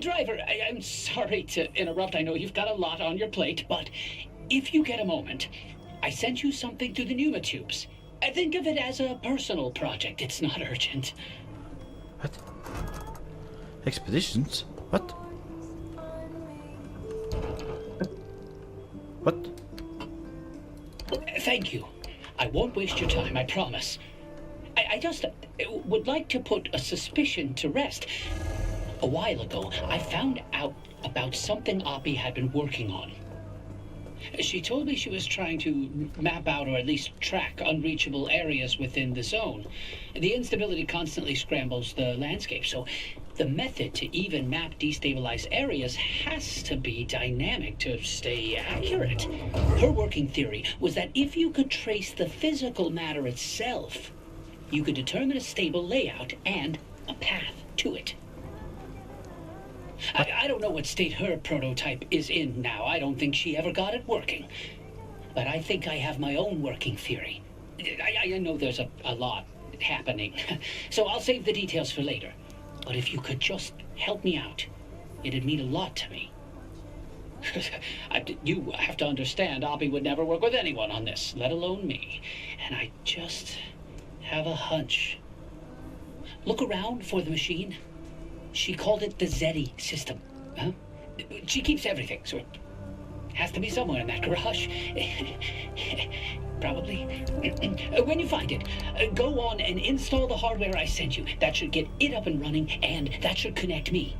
Driver, I'm sorry to interrupt. I know you've got a lot on your plate, but if you get a moment, I sent you something through the pneumotubes. Think of it as a personal project. It's not urgent. What? Expeditions? What? What? Thank you. I won't waste your time, I promise. I just would like to put a suspicion to rest. A while ago, I found out about something Oppie had been working on. She told me she was trying to map out or at least track unreachable areas within the zone. The instability constantly scrambles the landscape, so the method to even map destabilized areas has to be dynamic to stay accurate. Her working theory was that if you could trace the physical matter itself, you could determine a stable layout and a path to it. I don't know what state her prototype is in now. I don't think she ever got it working. But I think I have my own working theory. I know there's a lot happening, so I'll save the details for later. But if you could just help me out, it'd mean a lot to me. You have to understand, Oppie would never work with anyone on this, let alone me. And I just have a hunch. Look around for the machine. She called it the Zeddy system. Huh? She keeps everything, so it has to be somewhere in that garage. Probably. When you find it, go on and install the hardware I sent you. That should get it up and running, and that should connect me.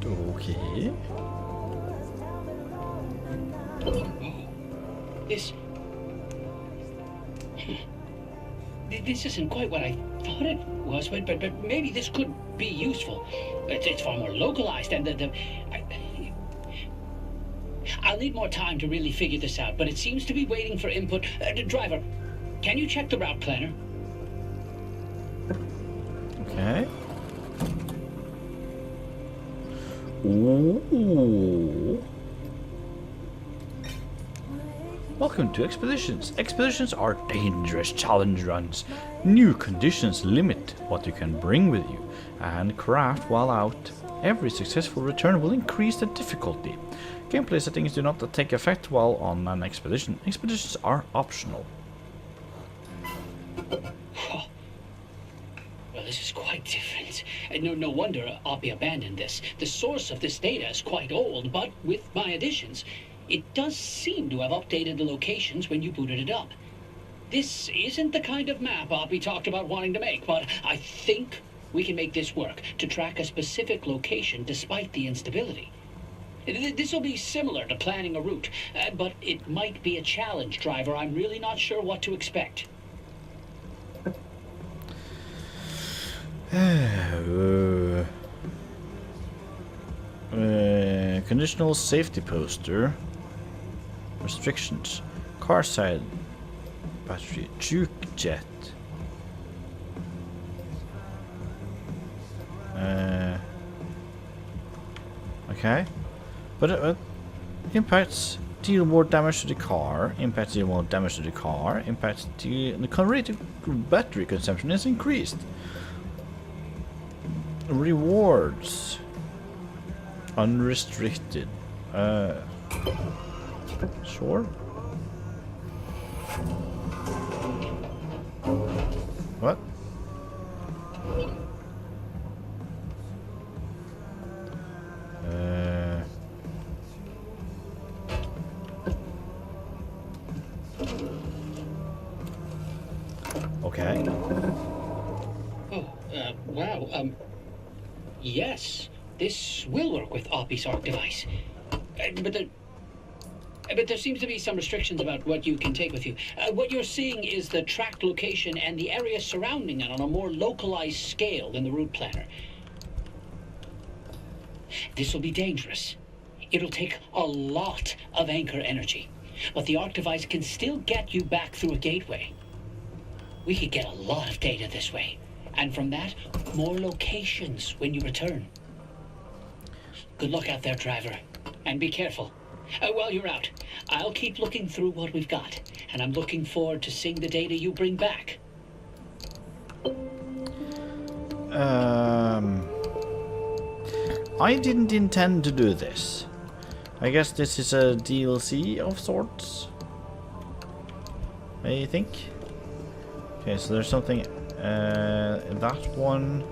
Okay. This isn't quite what I thought it was, but maybe this could be useful. It's far more localized, and I'll need more time to really figure this out, but it seems to be waiting for input. Driver, can you check the route planner? Okay. Ooh. Welcome to Expeditions. Expeditions are dangerous challenge runs. New conditions limit what you can bring with you, and craft while out. Every successful return will increase the difficulty. Gameplay settings do not take effect while on an expedition. Expeditions are optional. Well, this is quite different. No wonder Oppie abandoned this. The source of this data is quite old, but with my additions, it does seem to have updated the locations when you booted it up. This isn't the kind of map Oppie talked about wanting to make, but I think we can make this work to track a specific location despite the instability. This will be similar to planning a route, but it might be a challenge, Driver. I'm really not sure what to expect. Conditional safety poster. Restrictions. Car side battery. Juke jet. Okay. But impacts deal more damage to the car. Impacts deal more damage to the car. Impacts the rate of battery consumption is increased. Rewards. Unrestricted. Sure. What? Okay. Oh, wow, yes, this will work with Oppie's ARC device. But there seems to be some restrictions about what you can take with you. What you're seeing is the tracked location and the area surrounding it on a more localized scale than the route planner. This will be dangerous. It'll take a lot of anchor energy, but the ARC device can still get you back through a gateway. We could get a lot of data this way, and from that, more locations when you return. Good luck out there, Driver, and be careful. While you're out, I'll keep looking through what we've got, and I'm looking forward to seeing the data you bring back. I didn't intend to do this. I guess this is a DLC of sorts. I think. Okay, so there's something. That one.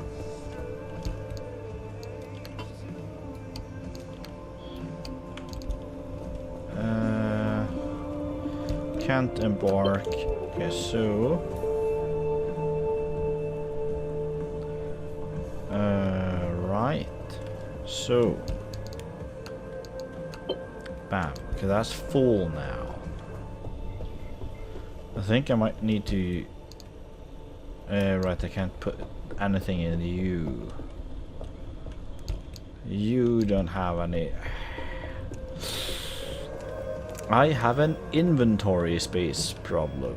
Can't embark. Okay, so. Right. So. Bam. Okay, that's full now. I think I might need to. Right, I can't put anything in you. You don't have any. I have an inventory space problem.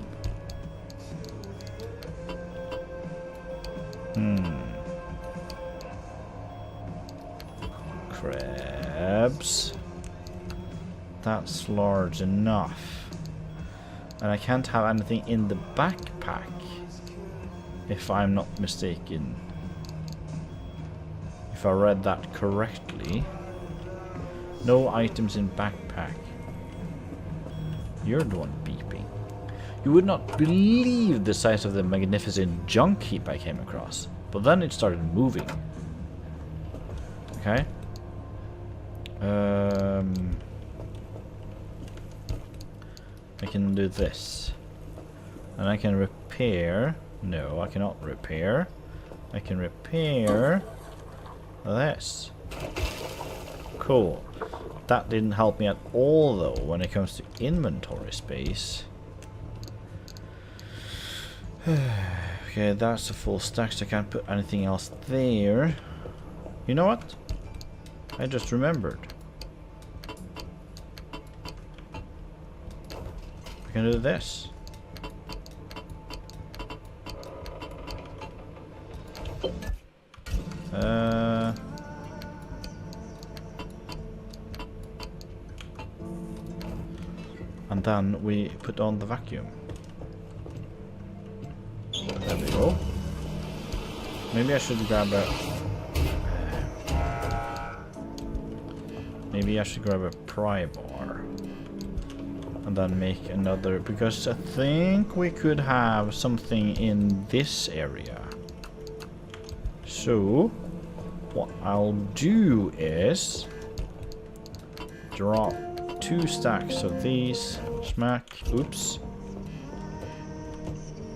Crabs. That's large enough. And I can't have anything in the backpack, if I'm not mistaken. If I read that correctly. No items in backpack. You're the one beeping. You would not believe the size of the magnificent junk heap I came across. But then it started moving. Okay. I can do this. And I can repair. No, I cannot repair. I can repair this. Cool. That didn't help me at all though when it comes to inventory space. Okay, that's a full stack, so I can't put anything else there. You know what? I just remembered. I can do this. And then we put on the vacuum. There we go. Maybe I should grab a... Maybe I should grab a pry bar. And then make another... Because I think we could have something in this area. So... What I'll do is... Drop 2 stacks of these. Smack. Oops.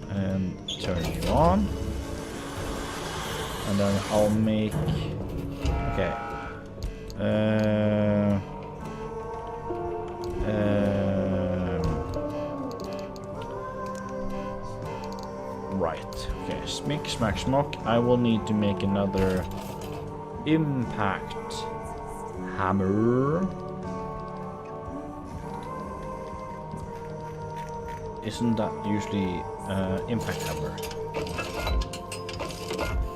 And turn you on. And then I'll make... Okay. Right. Okay. Smick, smack, smock. I will need to make another impact hammer. Isn't that usually impact hammer?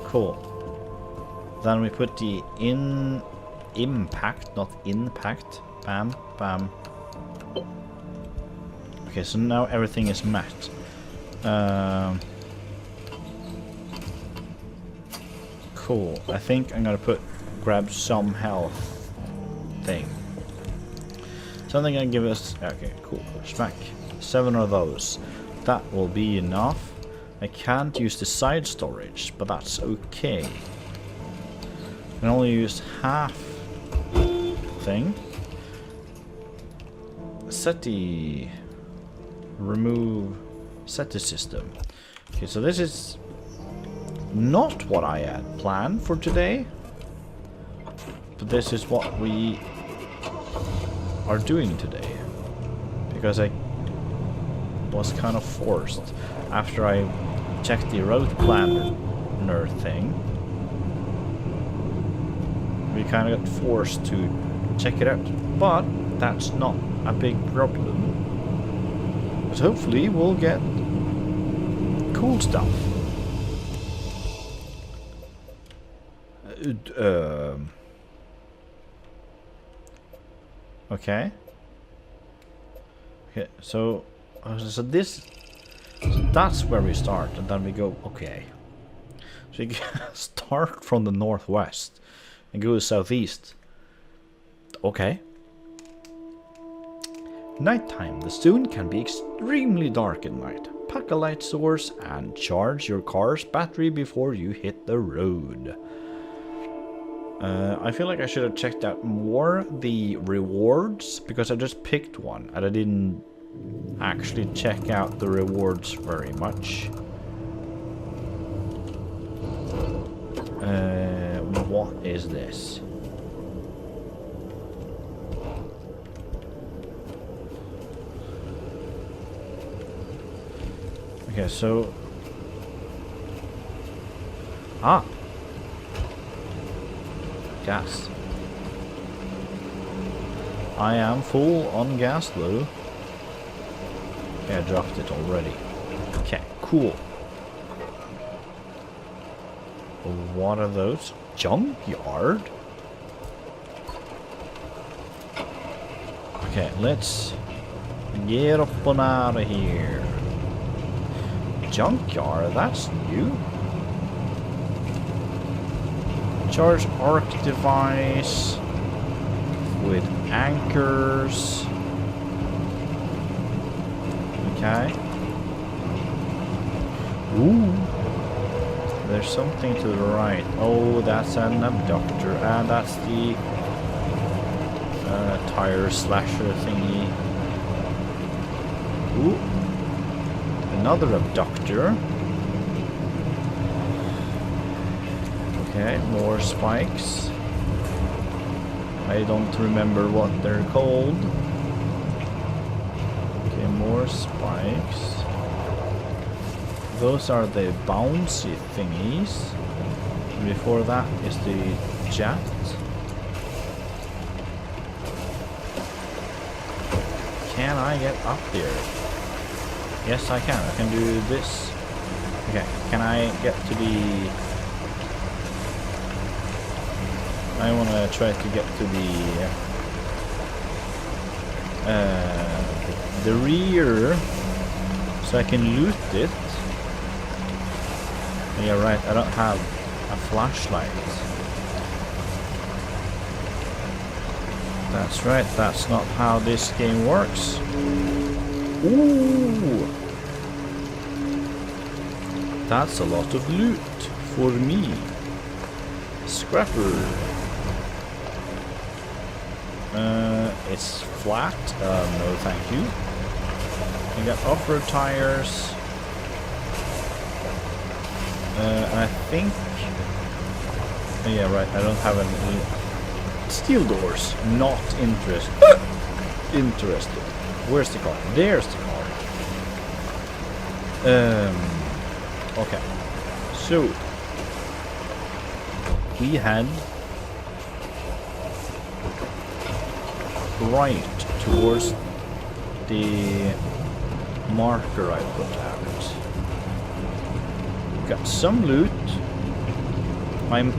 Cool. Then we put the impact, not impact. Bam, bam. Okay, so now everything is met. Cool. I think I'm gonna grab some health thing. Something gonna give us. Okay, cool. Smack. 7 of those. That will be enough. I can't use the side storage, but that's okay. I can only use half thing. SETI. Remove SETI system. Okay, so this is not what I had planned for today. But this is what we are doing today. Because I was kind of forced after I checked the route planner thing. We kind of got forced to check it out, but that's not a big problem. But hopefully we'll get cool stuff. Okay. Okay, so that's where we start, and then we go. Okay, so you can start from the northwest, and go southeast. Okay. Nighttime. The stone can be extremely dark at night. Pack a light source and charge your car's battery before you hit the road. I feel like I should have checked out more the rewards, because I just picked one and I didn't actually check out the rewards very much. What is this? Okay, so... Ah! Gas. I am full on gas though. Okay, I dropped it already. Okay, cool. What are those? Junkyard? Okay, let's get up and out of here. Junkyard, that's new. Charge arc device with anchors. Okay. Ooh. There's something to the right. Oh, that's an abductor. And that's the tire slasher thingy. Ooh. Another abductor. Okay, more spikes. I don't remember what they're called. Okay, more spikes. Those are the bouncy thingies. Before that is the jet. Can I get up there? Yes, I can. I can do this. Okay, can I get to the... I want to try to get to the rear so I can loot it. Yeah, right, I don't have a flashlight. That's right, that's not how this game works. Ooh! That's a lot of loot for me. Scrapper. It's flat. No, thank you. I got off-road tires. And I think... Oh, yeah, right. I don't have any... Steel doors. Not interested. Interested. Where's the car? There's the car. Okay. So... we had... right towards the marker I put out. Got some loot. I'm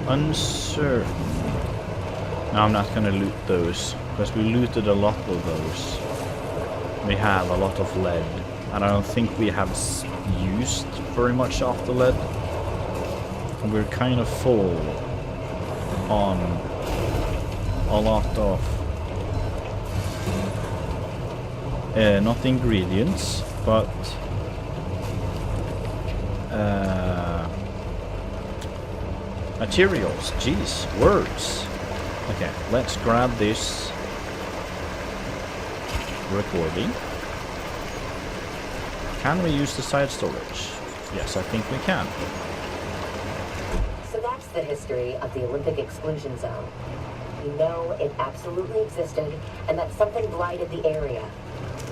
uncertain. No, I'm not gonna loot those, because we looted a lot of those. We have a lot of lead, and I don't think we have used very much of the lead. And we're kind of full on a lot of not ingredients, but materials. Jeez, words. Okay, let's grab this recording. Can we use the side storage? Yes, I think we can. So that's the history of the Olympic exclusion zone. We know it absolutely existed, and that something blighted the area.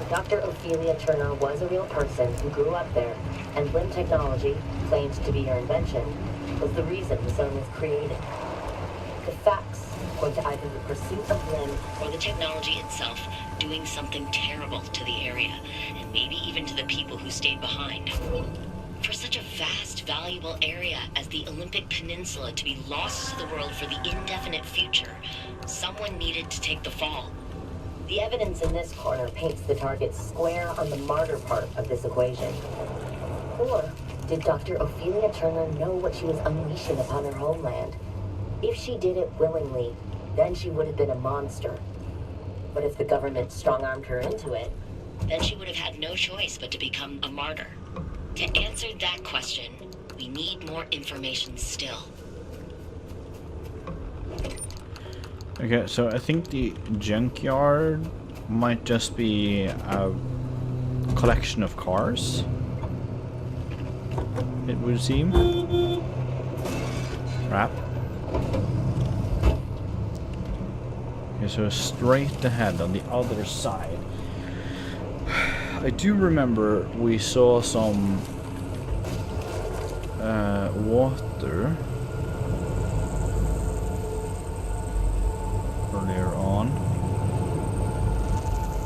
Dr. Ophelia Turner was a real person who grew up there, and Limb technology, claimed to be her invention, was the reason the zone was created. The facts point to either the pursuit of Limb or the technology itself doing something terrible to the area, and maybe even to the people who stayed behind. For such a vast, valuable area as the Olympic Peninsula to be lost to the world for the indefinite future, someone needed to take the fall. The evidence in this corner paints the target square on the martyr part of this equation. Or did Dr. Ophelia Turner know what she was unleashing upon her homeland? If she did it willingly, then she would have been a monster. But if the government strong-armed her into it, then she would have had no choice but to become a martyr. To answer that question, we need more information still. Okay, so I think the junkyard might just be a collection of cars. It would seem. Crap. Okay, so straight ahead on the other side. I do remember we saw some water earlier on.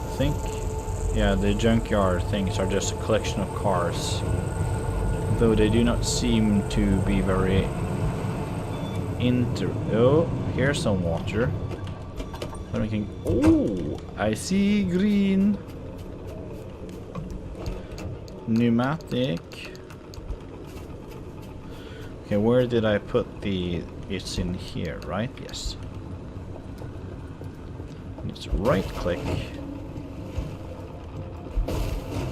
I think, yeah, the junkyard things are just a collection of cars, though they do not seem to be very oh, here's some water. Then we can, oh, I see green. Pneumatic. Okay, where did I put the... It's in here, right? Yes. Let's right click.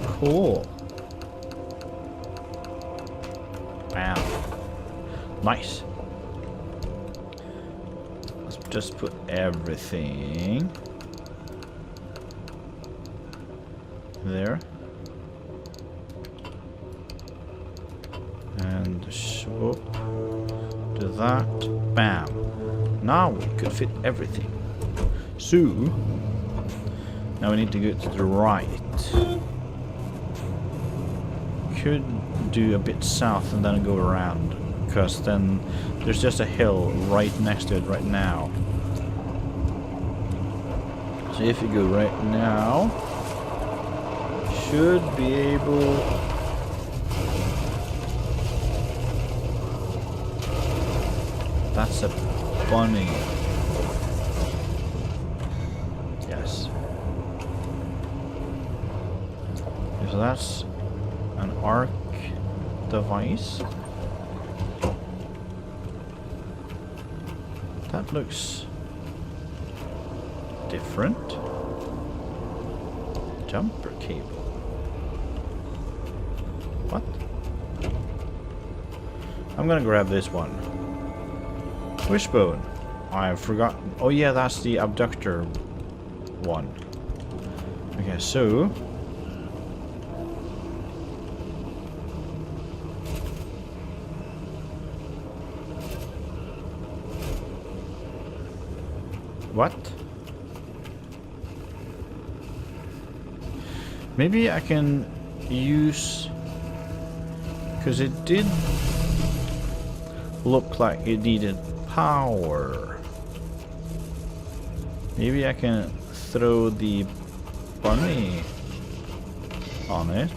Cool. Wow. Nice. Let's just put everything there. And swoop to that. Bam. Now we could fit everything. So now we need to go to the right. Could do a bit south and then go around, because then there's just a hill right next to it right now. So if you go right now, should be able. That's a bunny. Yes. So that's an arc device. That looks different. Jumper cable. What? I'm gonna grab this one. Wishbone. I forgot. Oh yeah, that's the abductor one. Okay, so what? Maybe I can use, because it did look like it needed power. Maybe I can throw the bunny on it.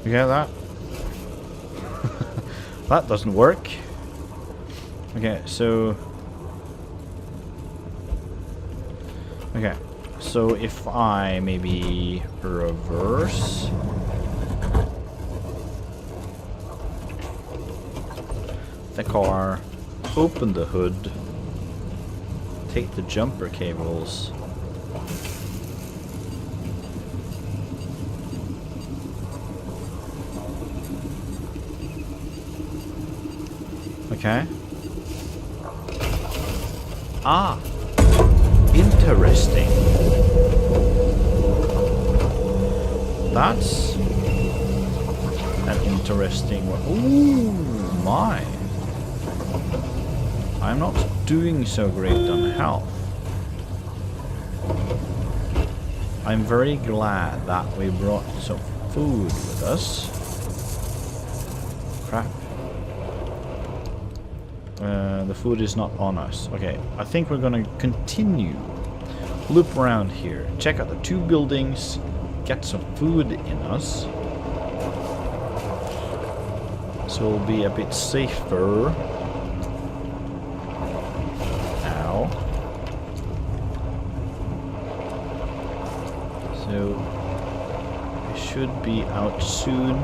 Yeah, that that doesn't work. Okay, so if I maybe reverse the car, open the hood, take the jumper cables. Okay. Ah, interesting. That's an interesting one. Ooh, my. I'm not doing so great on health. I'm very glad that we brought some food with us. Crap. The food is not on us. Okay, I think we're gonna continue. Loop around here. Check out the 2 buildings. Get some food in us. So we'll be a bit safer. Now. So we should be out soon.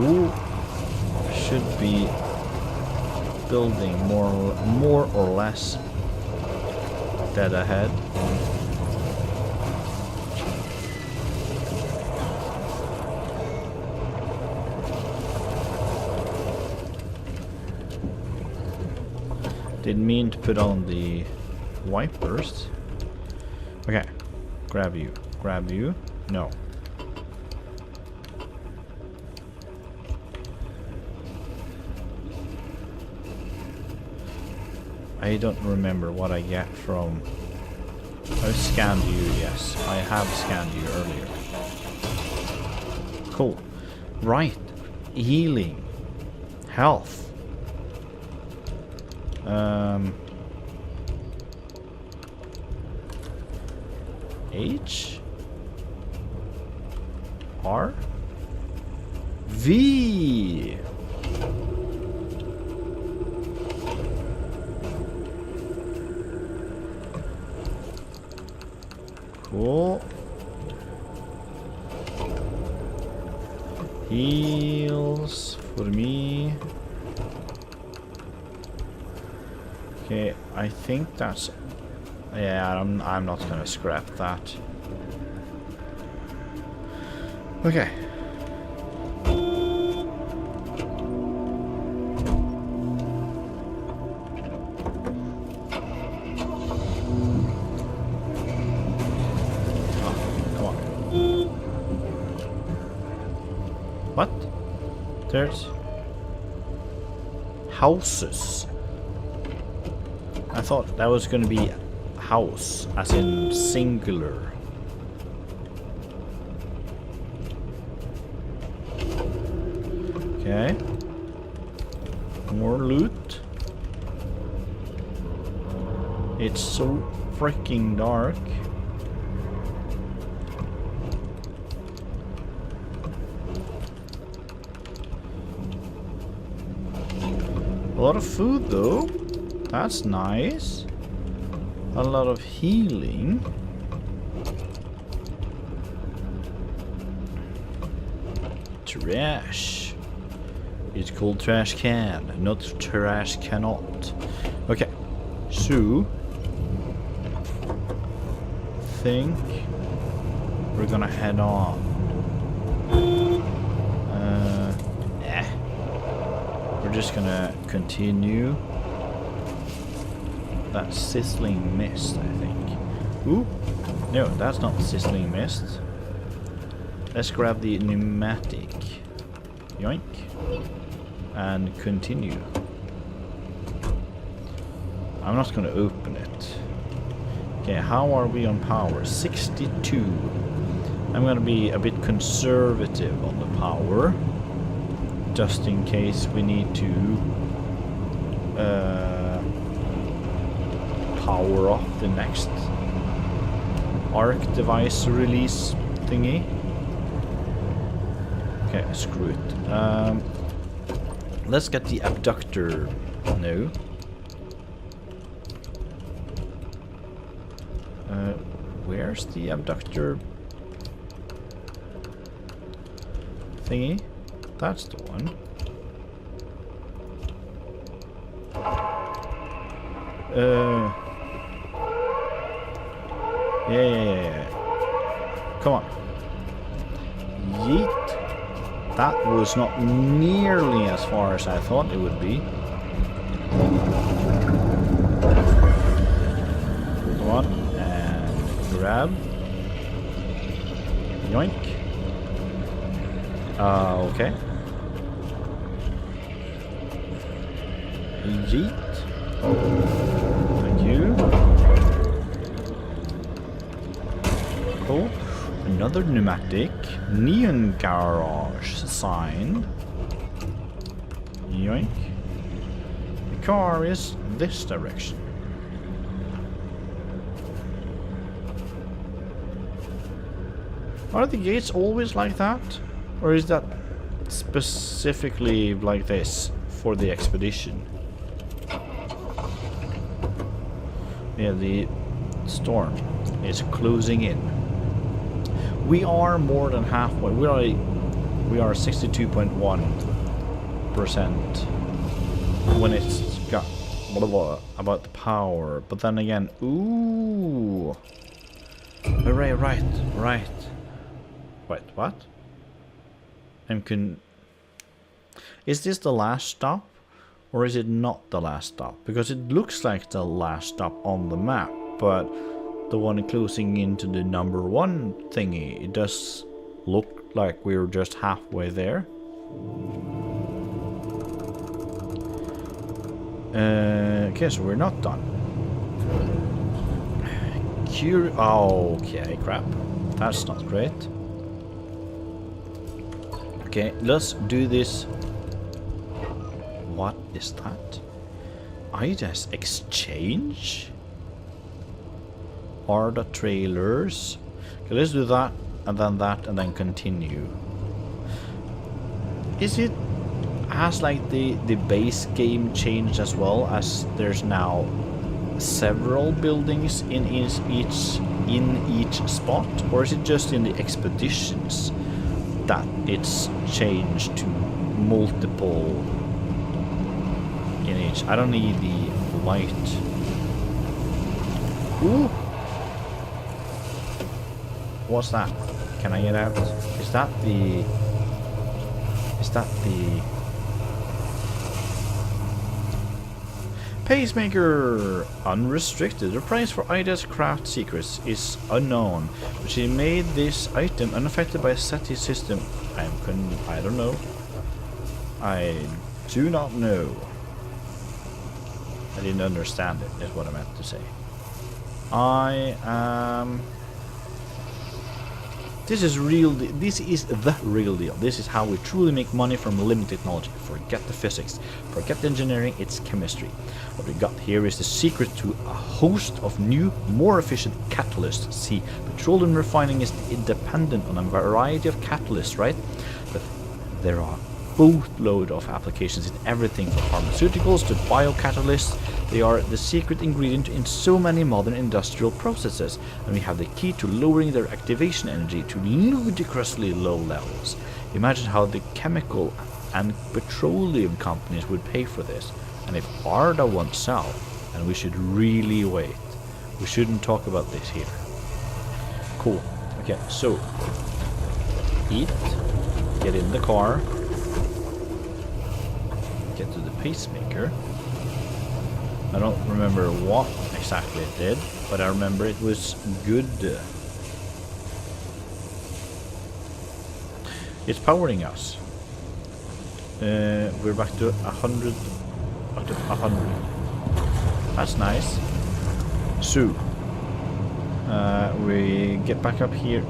Ooh. Should be building more or less dead ahead. Didn't mean to put on the wipers. Okay, grab you. No. I don't remember what I get from... I scanned you, yes. I have scanned you earlier. Cool. Right. Healing. Health. H? R? V! Cool. Heals for me. Okay, I think that's... Yeah, I'm not gonna scrap that. Okay. What? There's houses. I thought that was going to be house, as in singular. Okay. More loot. It's so freaking dark. A lot of food though. That's nice. A lot of healing. Trash. It's called trash can, not trash cannot. Okay. So think we're gonna head on. We're just gonna continue. That sizzling mist, I think. Ooh, no, that's not sizzling mist. Let's grab the pneumatic. Yoink. And continue. I'm not gonna open it. Okay, how are we on power? 62. I'm gonna be a bit conservative on the power, just in case we need to power off the next ARC device release thingy. Okay, screw it. Let's get the abductor. No. Where's the abductor thingy? That's the one. Yeah. Come on. Yeet. That was not nearly as far as I thought it would be. Come on. And grab. Yoink. Okay. Yeet. Thank you. Cool. Another pneumatic. Neon garage sign. yoink. The car is this direction. Are the gates always like that? Or is that specifically like this for the expedition? Yeah, the storm is closing in. We are more than halfway. We are 62.1% when it's got blah, blah, blah, about the power. But then again, ooh. Right. Wait, what? Is this the last stop? Or is it not the last stop? Because it looks like the last stop on the map, but the one closing into the number 1 thingy, it does look like we're just halfway there. Okay, so we're not done. Okay, crap. That's not great. Okay, let's do this. What is that? Hiatus exchange? Are the trailers? Okay, let's do that, and then continue. Is it has like the base game changed as well, as there's now several buildings in each spot, or is it just in the expeditions that it's changed to multiple in each? I don't need the light. Ooh! What's that? Can I get out? Is that the pacemaker? Unrestricted. The price for Ida's craft secrets is unknown, but she made this item unaffected by a SETI system. I don't know. I do not know. I didn't understand it, is what I meant to say. This is the real deal. This is how we truly make money from limited technology. Forget the physics, forget the engineering, it's chemistry. What we got here is the secret to a host of new, more efficient catalysts. See, petroleum refining is dependent on a variety of catalysts, right? But there are boatload of applications in everything from pharmaceuticals to biocatalysts. They are the secret ingredient in so many modern industrial processes, and we have the key to lowering their activation energy to ludicrously low levels. Imagine how the chemical and petroleum companies would pay for this. And if Arda wants out, then we should really wait. We shouldn't talk about this here. Cool. Okay, so eat, get in the car, get to the pacemaker. I don't remember what exactly it did, but I remember it was good. It's powering us. We're back to 100. Back to 100. That's nice. So we get back up here.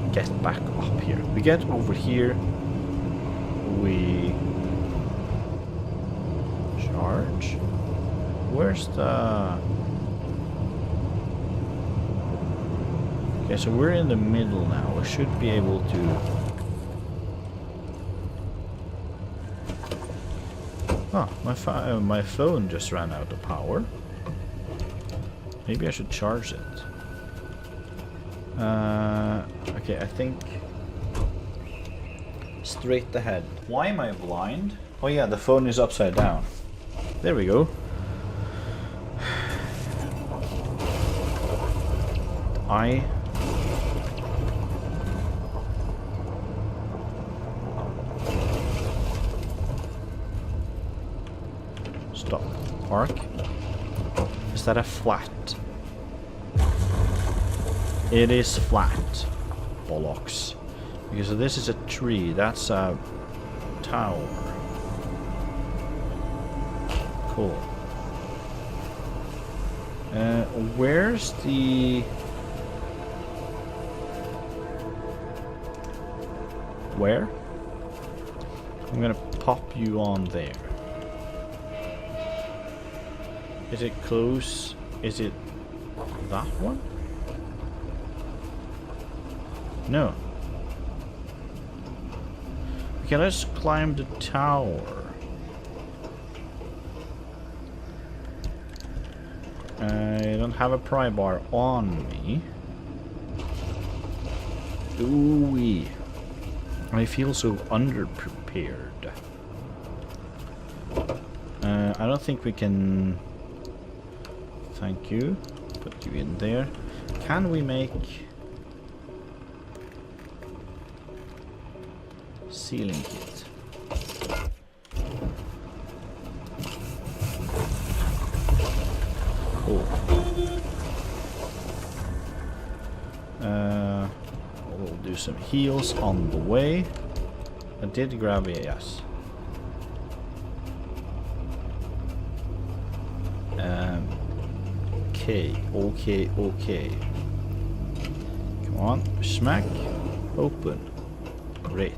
We get over here. We charge. Where's the... Okay, so we're in the middle now. We should be able to... Oh, my phone just ran out of power. Maybe I should charge it. Okay, I think... Straight ahead. Why am I blind? Oh yeah, the phone is upside down. There we go. Stop. Park. Is that a flat? It is flat. Bollocks. Because this is a tree. That's a tower. Cool. Where's the... Where? I'm gonna pop you on there. Is it close? Is it that one? No. Okay, let's climb the tower. I don't have a pry bar on me. Ooh-wee. I feel so underprepared. I don't think we can... Thank you. Put you in there. Can we make... Ceiling kit? Cool. We'll do some heals on the way. I did grab a yes. Okay. Come on, smack, open. Great.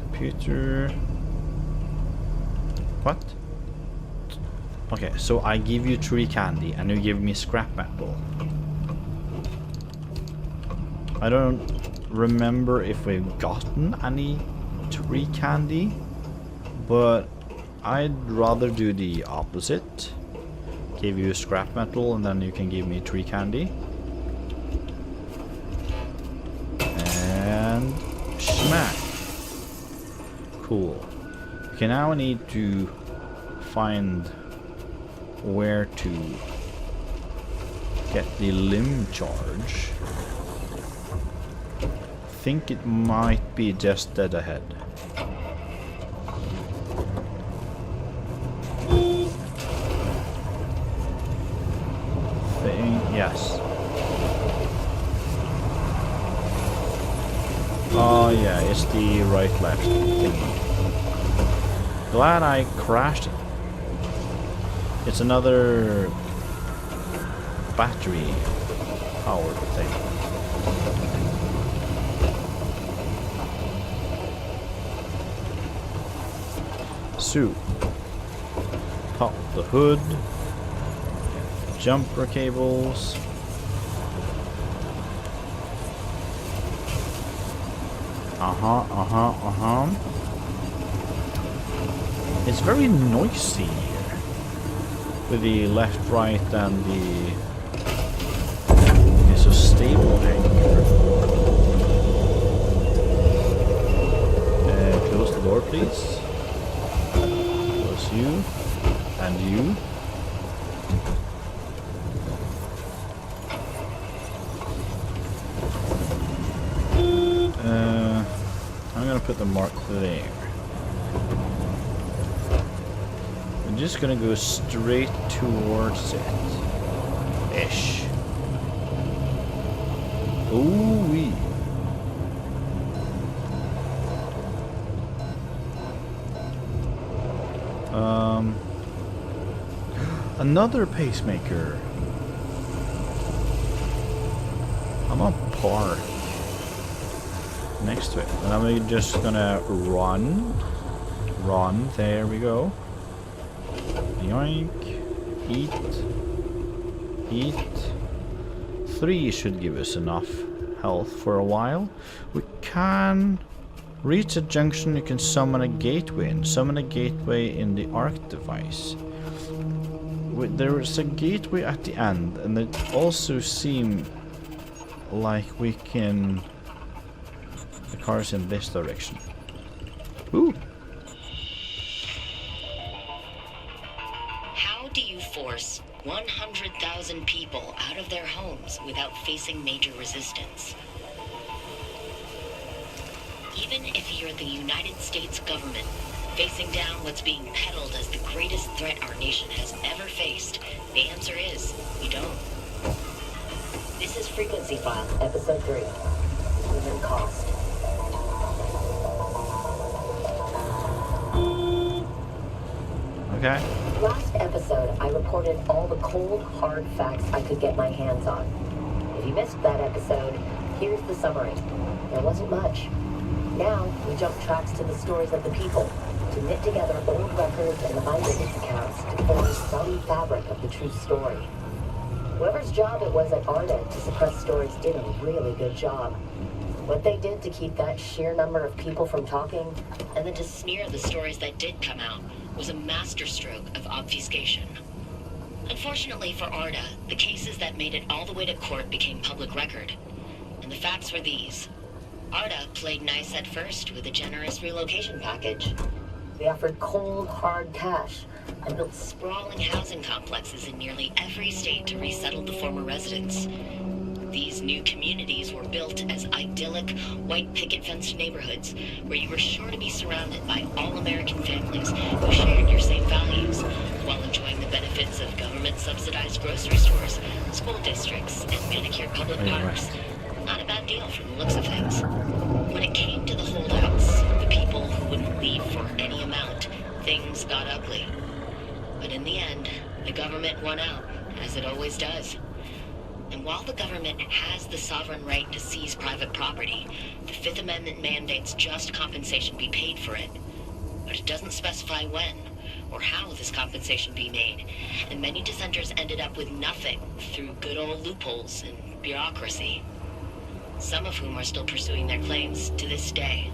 Computer. What? Okay, so I give you tree candy and you give me scrap metal. I don't remember if we've gotten any tree candy, but I'd rather do the opposite. Give you scrap metal and then you can give me tree candy. And smack. Cool. Okay, now I need to find where to get the limb charge. I think it might be just dead ahead. Yes. Oh yeah, it's the right-left thingy. Glad I crashed it. It's another battery powered thing. So, pop the hood. Jumper cables. It's very noisy here. With the left, right, and the... It's a stable anchor. Close the door, please. Close you. And you. I'm gonna put the mark there. I'm just gonna go straight towards it. Ish. Ooh-wee. Another pacemaker. I'm gonna park next to it, and I'm just gonna run, there we go, yoink, eat, 3 should give us enough health for a while. We can reach a junction you can summon a gateway in the arc device. There is a gateway at the end, and it also seems like we can... The car's in this direction. Ooh! How do you force 100,000 people out of their homes without facing major resistance? Even if you're the United States government, facing down what's being peddled as the greatest threat our nation has ever faced, the answer is, you don't. This is Frequency File, Episode 3. Human Cost. Okay. Last episode, I reported all the cold, hard facts I could get my hands on. If you missed that episode, here's the summary. There wasn't much. Now, We jump tracks to the stories of the people, to knit together old records and eyewitness accounts to form some fabric of the true story. Whoever's job it was at ARDA to suppress stories did a really good job. What they did to keep that sheer number of people from talking, and then to smear the stories that did come out, was a masterstroke of obfuscation. Unfortunately for ARDA, the cases that made it all the way to court became public record. And the facts were these. ARDA played nice at first with a generous relocation package. They offered cold, hard cash and built sprawling housing complexes in nearly every state to resettle the former residents. These new communities were built as idyllic, white picket-fenced neighborhoods where you were sure to be surrounded by all-American families who shared your same values, while enjoying the benefits of government-subsidized grocery stores, school districts, and manicured public parks. Not a bad deal from the looks of things. When it came to the holdouts, the people who wouldn't leave for any amount, things got ugly. But in the end, the government won out, as it always does. And while the government has the sovereign right to seize private property, the Fifth Amendment mandates just compensation be paid for it. But it doesn't specify when or how this compensation be made, and many dissenters ended up with nothing through good old loopholes and bureaucracy. Some of whom are still pursuing their claims to this day.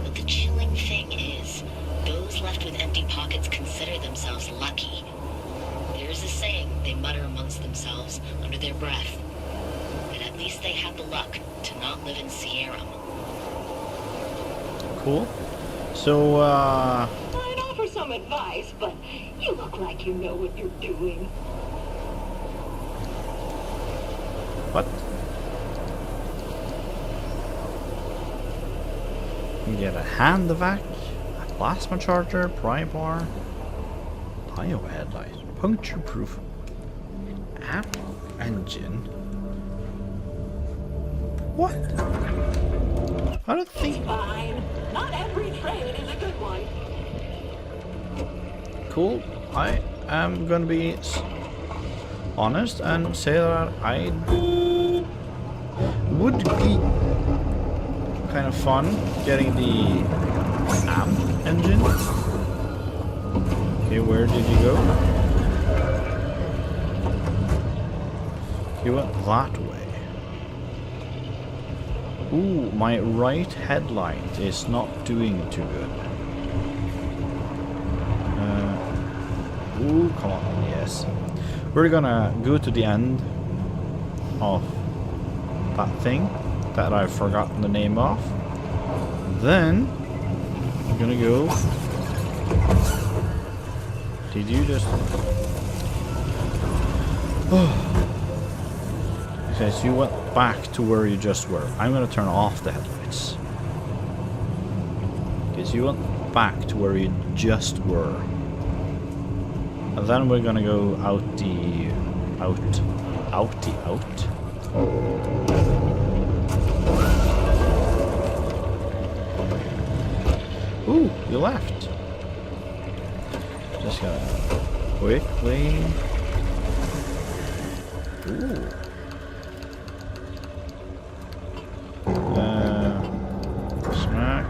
But the chilling thing is, those left with empty pockets consider themselves lucky. There's a saying they mutter amongst themselves under their breath, that at least they have the luck to not live in Sierra. Cool. So, I'd offer some advice, but you look like you know what you're doing. what? You get a hand vac, a plasma charger, pry bar, bio headlight, puncture proof, app engine. What? I don't think. Fine. Not every trade is a good one. Cool. I am gonna be honest and say that I would be kind of fun getting the amp engine. Okay, where did you go? You went that way. Ooh, my right headlight is not doing too good. Ooh, come on, yes. We're gonna go to the end of that thing that I've forgotten the name of. Then we're gonna go. Did you just? Okay, so you went back to where you just were. I'm gonna turn off the headlights. Okay, so you went back to where you just were. And then we're gonna go out. Ooh, you left. Just gonna quickly. Ooh. Smack.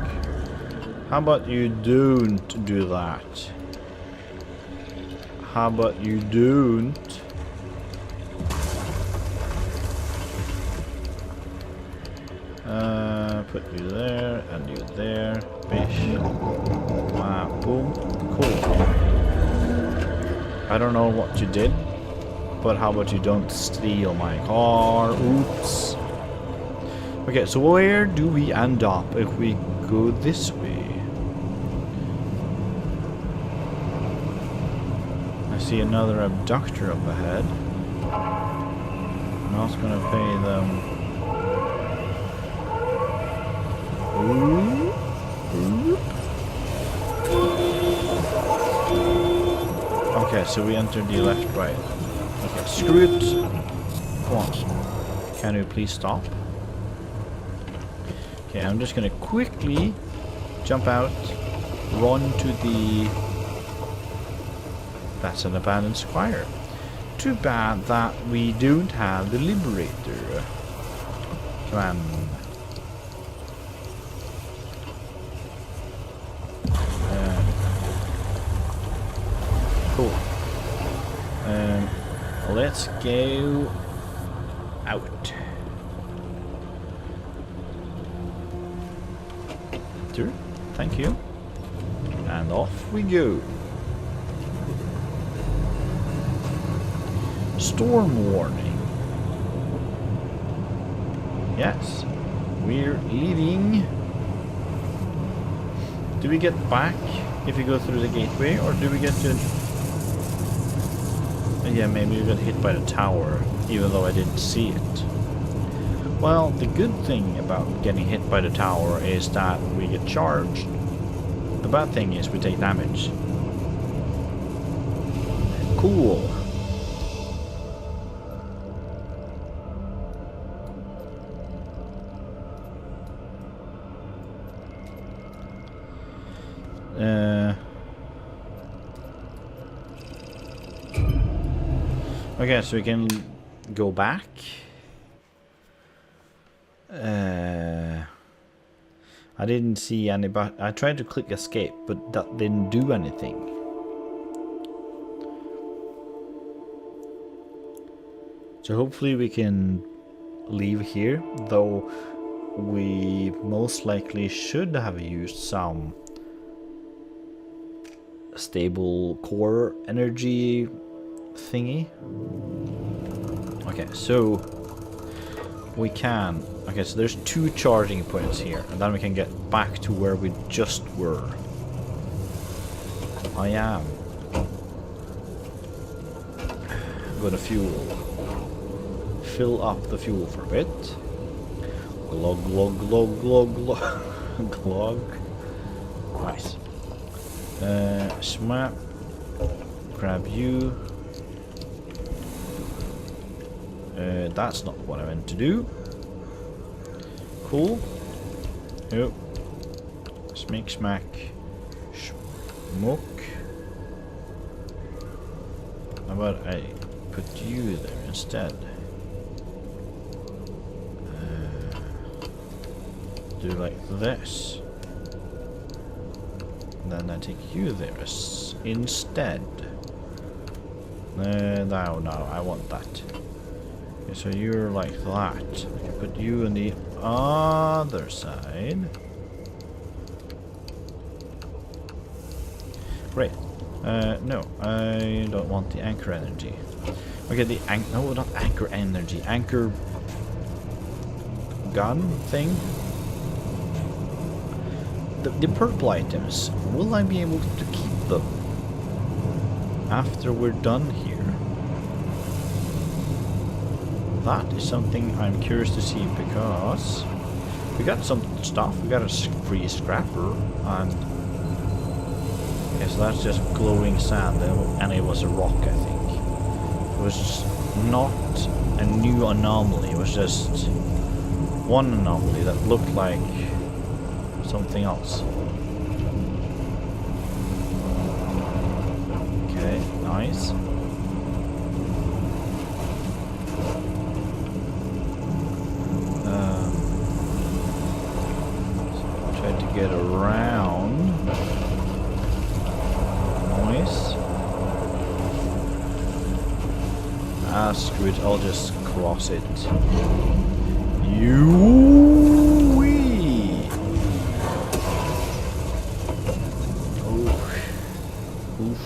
How about you don't do that? How about you don't? Put you there and you there. Bish. Wow. Boom. Cool. I don't know what you did, but how about you don't steal my car? Oops. Okay, so where do we end up if we go this way? I see another abductor up ahead. I'm not gonna pay them. Ooh. Ooh. Okay, so we entered the left, right. Okay, screw it. Come on. Can you please stop? Okay, I'm just gonna quickly jump out, run to the... That's an abandoned squire. Too bad that we don't have the Liberator. Come on. let's go out. Through. Thank you. And off we go. Storm warning. Yes, we're leaving. Do we get back if we go through the gateway, or do we get to... Yeah, maybe we got hit by the tower, even though I didn't see it. Well, the good thing about getting hit by the tower is that we get charged. The bad thing is we take damage. Cool. Okay, so we can go back. I didn't see any, but I tried to click escape, but that didn't do anything. So hopefully we can leave here, though we most likely should have used some stable core energy thingy. Okay, so we can... Okay, so there's 2 charging points here, and then we can get back to where we just were. I am gonna fill up the fuel for a bit. Glug glug glug glug glug glug. Nice. Smap. Grab you. That's not what I meant to do. Cool. Yep. Smack smack. Smoke. How about I put you there instead? Do like this. And then I take you there instead. No, I want that. Okay, so you're like that. I can put you on the other side. Great. No, I don't want the anchor energy. Okay, no, not anchor energy. Anchor gun thing. The purple items. Will I be able to keep them after we're done here? That is something I'm curious to see, because we got some stuff. We got a free scrapper, and okay, so that's just glowing sand, and it was a rock, I think. It was not a new anomaly. It was just one anomaly that looked like something else. Okay, nice. Get around. Nice. Screw it, I'll just cross it. You-wee! Oof. Oof.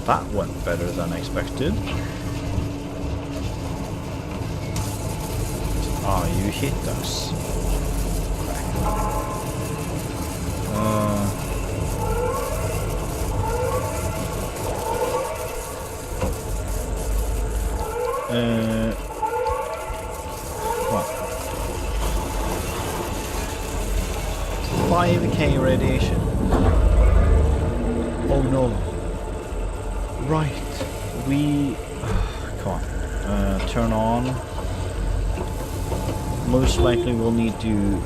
That went better than expected. Ah, you hit us. What? 5k radiation. Oh no. Right. We... come on. Turn on. Most likely we'll need to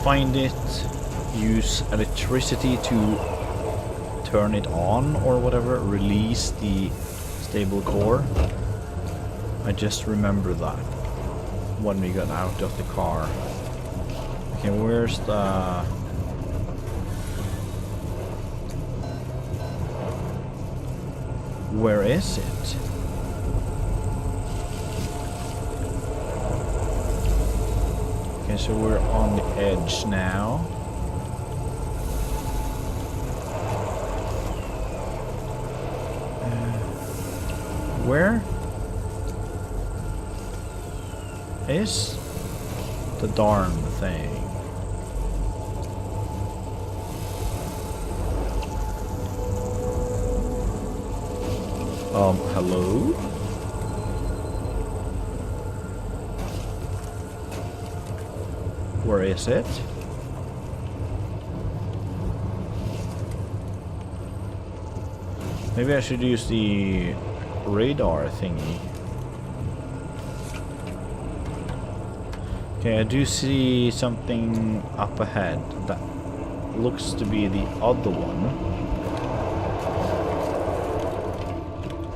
find it, use electricity to turn it on or whatever, release the stable core. I just remember that when we got out of the car. Okay, where's the... Where is it? Okay, so we're on the edge now. Where is the darn thing? Hello? Where is it? Maybe I should use the radar thingy. Okay, I do see something up ahead that looks to be the other one.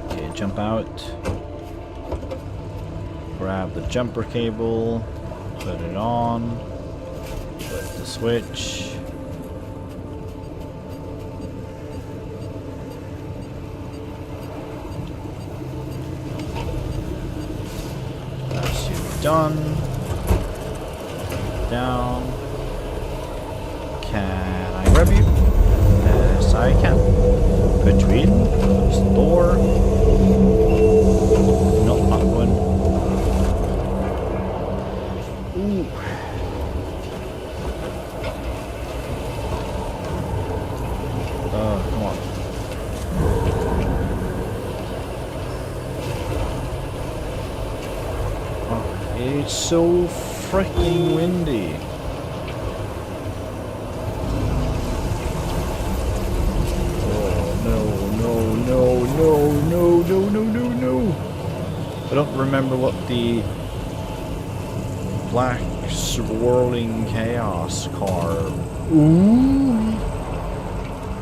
Okay, jump out. Grab the jumper cable. Put it on. Flip the switch. That's you done. Down. Can I grab you? Yes, I can. Between. Store. Not that one. Ooh. Come on. Oh, it's so freaking windy. No. I don't remember what the black swirling chaos car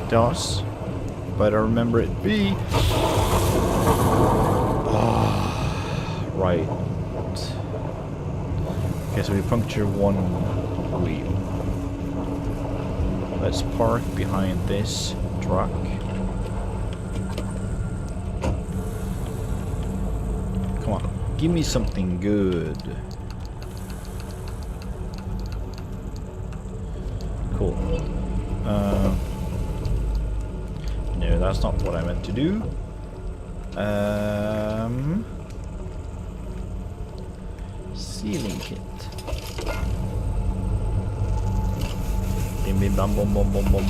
does, but I remember it be right. Okay, so we puncture one wheel. Let's park behind this truck. Come on, give me something good. Cool. No, that's not what I meant to do. Sealing kit. Bim bim bam bom bom bom bom.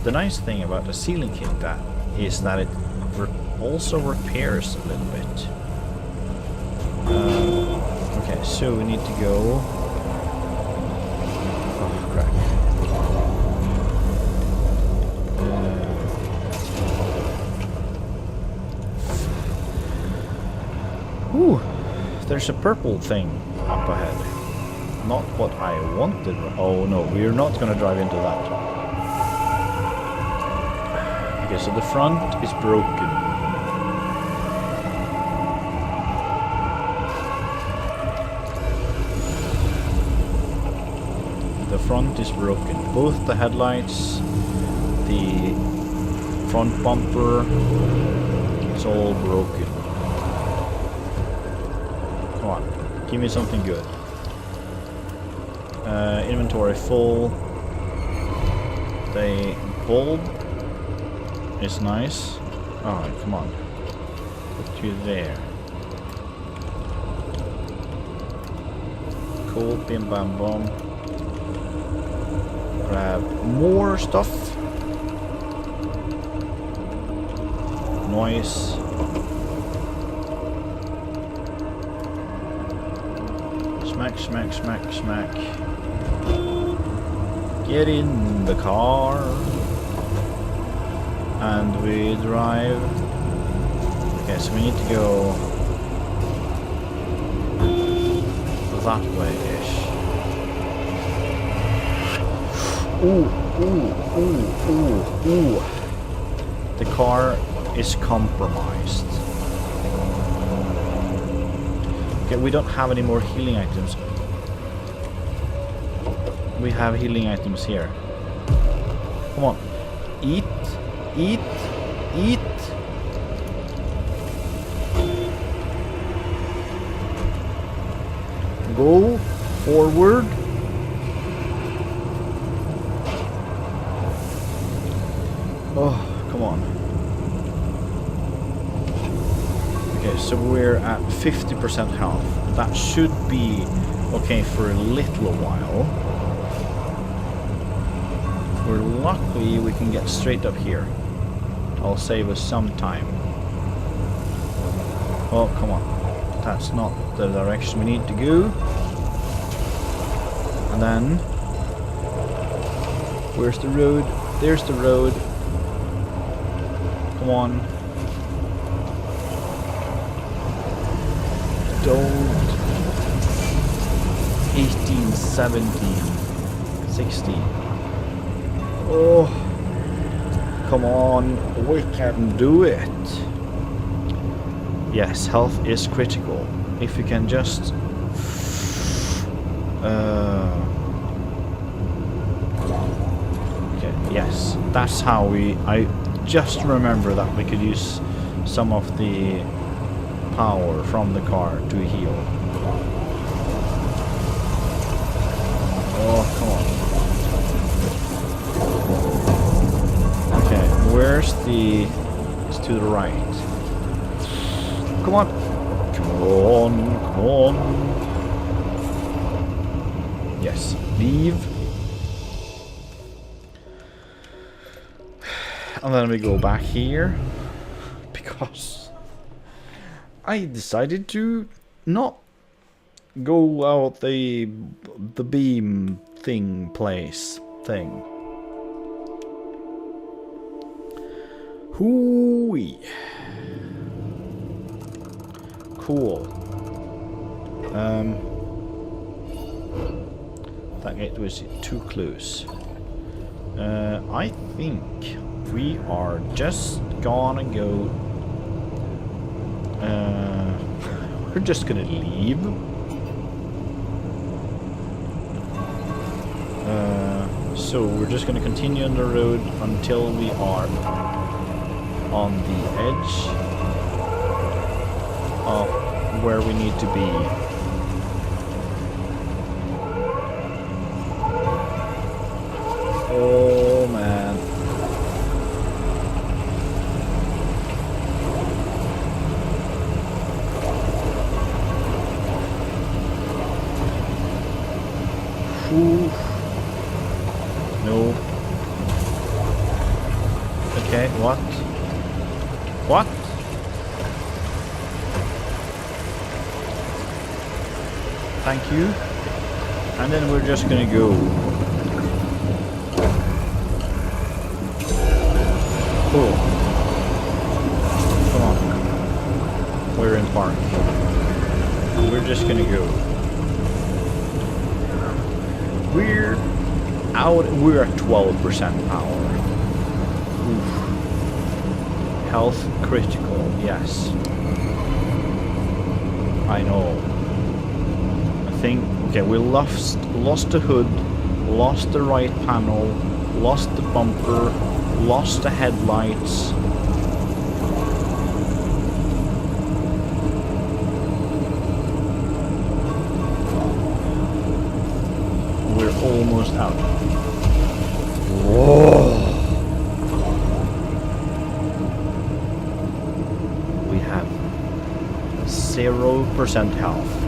The nice thing about the sealing kit is that it also repairs a little bit. Okay, so we need to go. Oh crap! Ooh, there's a purple thing up ahead. Not what I wanted. Oh no, we're not gonna drive into that. Okay, so the front is broken. The front is broken. Both the headlights, the front bumper, it's all broken. Come on, give me something good. Inventory full. The bulb is nice. Oh, come on. Put you there. Cool, bim bam bom. Grab more stuff. Noise. Smack, smack, smack, smack. Get in the car. And we drive. Okay, so we need to go that way-ish. Ooh. The car is compromised. Okay, we don't have any more healing items. We have healing items here. Come on. Eat. Go forward. Oh, come on. Okay, so we're at 50% health. That should be okay for a little while. If we're lucky, we can get straight up here. I'll save us some time. Oh, come on. That's not the direction we need to go. And then... where's the road? There's the road. Come on. Don't. 18, 17, 16. Oh. Come on. We can do it. Yes, health is critical. If you can just... okay, yes. That's how we... I just remember that we could use some of the power from the car to heal. Oh, come on. Okay, where's the... it's to the right. Come on. Come on, come on. Yes, leave. And then we go back here. Because I decided to not go out the beam thing place thing. Hooey. Cool. That gate was too close. I think we are just gonna go. We're just gonna leave. So we're just gonna continue on the road until we are on the edge of where we need to be. Oh man. Ooh. No. Okay, what? What? Thank you. And then we're just gonna go. Cool. Come on. We're in park. We're just gonna go. We're out. We're at 12% power. Oof. Health critical. Yes. I know. Okay, we lost the hood, lost the right panel, lost the bumper, lost the headlights. We're almost out. Whoa! We have 0% health.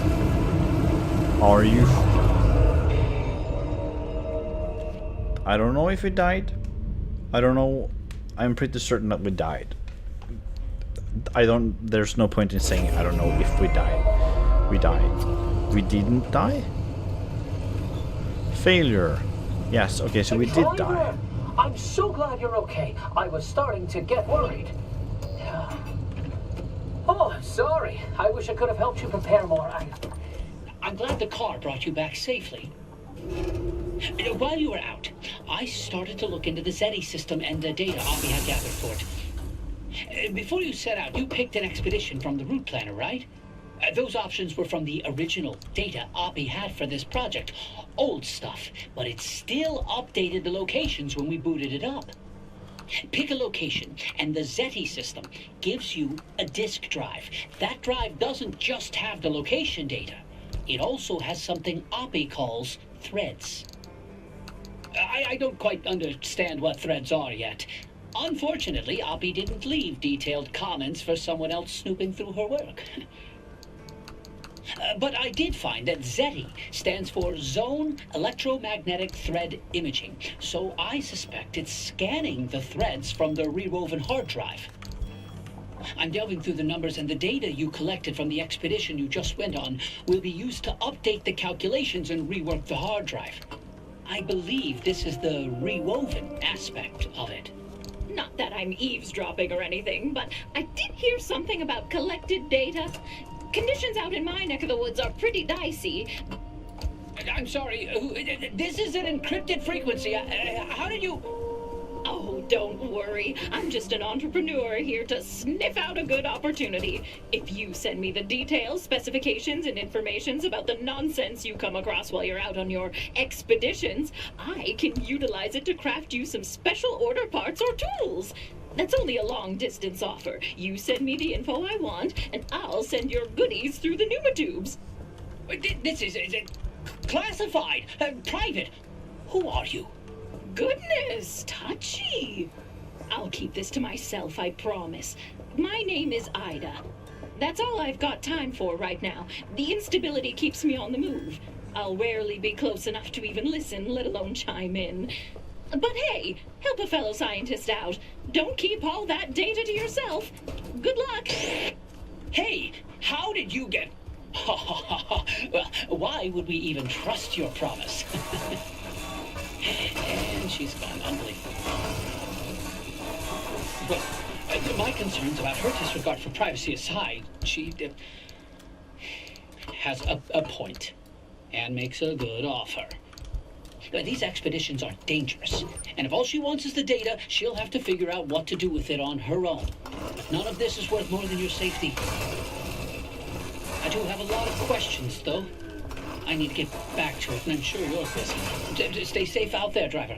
Are you? I don't know if we died. I don't know. I'm pretty certain that we died. There's no point in saying I don't know if we died. We died. We didn't die? Failure. Yes, okay, so we did die. I'm so glad you're okay. I was starting to get worried. Oh, I'm sorry. I wish I could have helped you prepare more. I'm glad the car brought you back safely. While you were out, I started to look into the Zeti system and the data Avi had gathered for it. Before you set out, you picked an expedition from the route planner, right? Those options were from the original data Avi had for this project. Old stuff, but it still updated the locations when we booted it up. Pick a location, and the Zeti system gives you a disk drive. That drive doesn't just have the location data. It also has something Oppie calls threads. I don't quite understand what threads are yet. Unfortunately, Oppie didn't leave detailed comments for someone else snooping through her work. But I did find that ZETI stands for Zone Electromagnetic Thread Imaging, so I suspect it's scanning the threads from the rewoven hard drive. I'm delving through the numbers, and the data you collected from the expedition you just went on will be used to update the calculations and rework the hard drive. I believe this is the rewoven aspect of it. Not that I'm eavesdropping or anything, but I did hear something about collected data. Conditions out in my neck of the woods are pretty dicey. I'm sorry, this is an encrypted frequency. How did you... Oh, don't worry. I'm just an entrepreneur here to sniff out a good opportunity. If you send me the details, specifications, and informations about the nonsense you come across while you're out on your expeditions, I can utilize it to craft you some special order parts or tools. That's only a long-distance offer. You send me the info I want, and I'll send your goodies through the pneumatubes. This is classified, private. Who are you? Goodness, touchy. I'll keep this to myself, I promise. My name is Ida. That's all I've got time for right now. The instability keeps me on the move. I'll rarely be close enough to even listen, let alone chime in. But hey, help a fellow scientist out. Don't keep all that data to yourself. Good luck. Hey, how did you get... Well, why would we even trust your promise? And she's gone ugly. But my concerns about her disregard for privacy aside, she has a point and makes a good offer. These expeditions are dangerous, and if all she wants is the data, she'll have to figure out what to do with it on her own. None of this is worth more than your safety. I do have a lot of questions, though. I need to get back to it, and I'm sure you're busy. Stay safe out there, driver.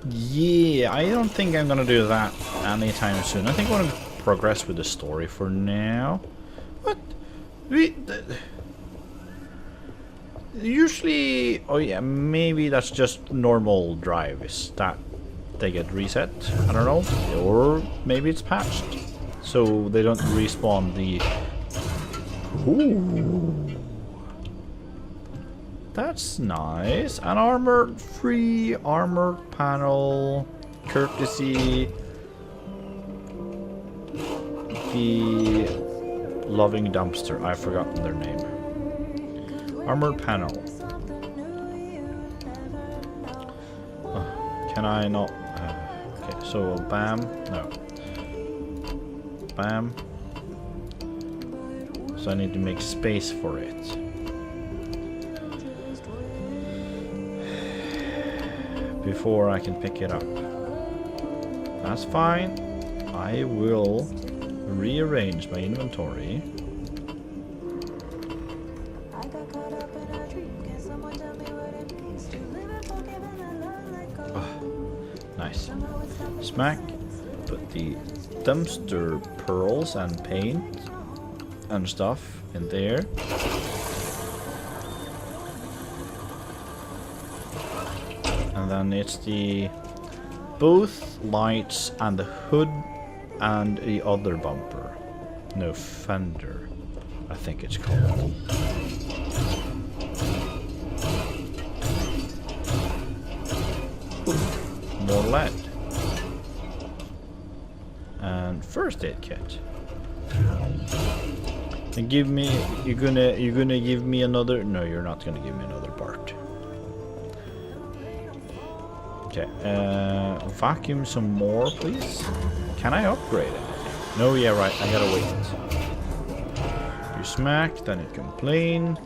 Yeah, I don't think I'm gonna do that anytime soon. I think I want to progress with the story for now. What? Usually, oh yeah, maybe that's just normal drive. Is that they get reset? I don't know. Or maybe it's patched, so they don't respawn the... Ooh. That's nice. An armor-free armor panel, courtesy the loving dumpster. I've forgotten their name. Armor panel. Can I not? Okay, so bam. No. Bam. So I need to make space for it. Before I can pick it up. That's fine. I will rearrange my inventory. Nice. Smack. Put the dumpster pearls and paint and stuff in there. And then it's the both lights and the hood and the other bumper. No, fender, I think it's called. More lead. And first aid kit. And give me, you're gonna give me another, no, you're not gonna give me another part. Okay, vacuum some more, please. Can I upgrade it? No, yeah, right, I gotta wait. You smack, then you complain.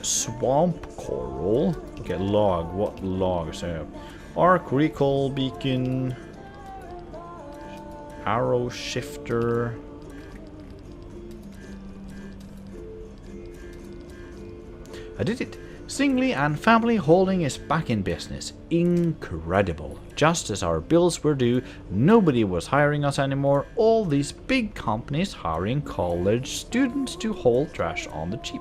Swamp coral. Okay, log, what logs? Arc recall beacon. Arrow shifter. I did it. Singley and family holding is back in business. Incredible. Just as our bills were due, nobody was hiring us anymore. All these big companies hiring college students to haul trash on the cheap.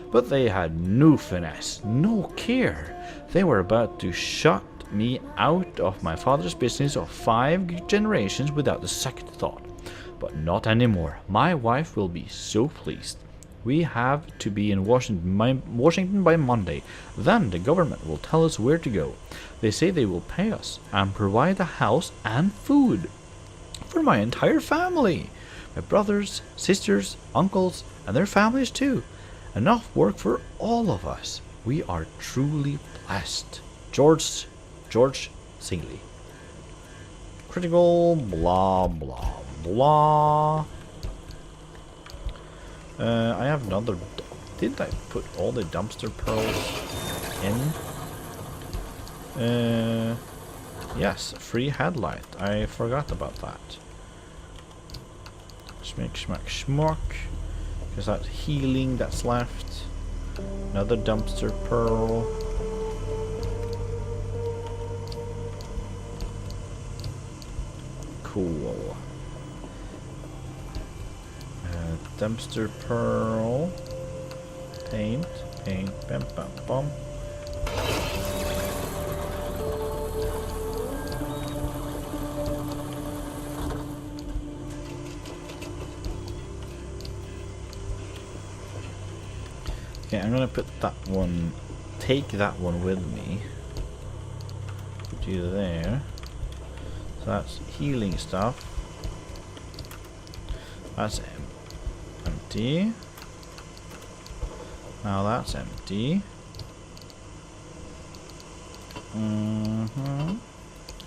But they had no finesse, no care. They were about to shut me out of my father's business of 5 generations without a second thought. But not anymore. My wife will be so pleased. We have to be in Washington by Monday. Then the government will tell us where to go. They say they will pay us and provide a house and food for my entire family. My brothers, sisters, uncles, and their families too. Enough work for all of us. We are truly blessed. George Singley. Critical blah blah blah. I have another. Did I put all the dumpster pearls in? Yes, free headlight. I forgot about that. Smack, smack, schmuck. Because that healing that's left. Another dumpster pearl. Cool. Dumpster pearl. Paint. Bam, bam, bam. Okay, I'm gonna put that one. Take that one with me. Put you there. So that's healing stuff. That's empty. Now that's empty.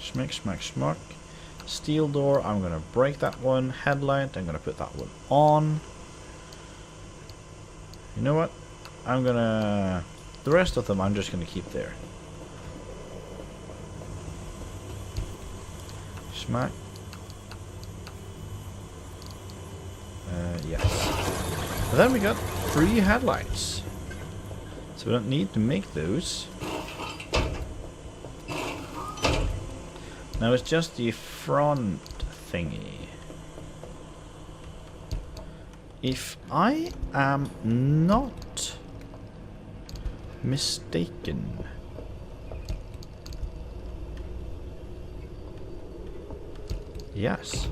Schmick, schmack, schmuck. Steel door, I'm gonna break that one. Headlight, I'm gonna put that one on. You know what? I'm gonna... The rest of them I'm just gonna keep there. Smack. Yes. And then we got 3 headlights. So we don't need to make those. Now it's just the front thingy. If I am not mistaken, yes,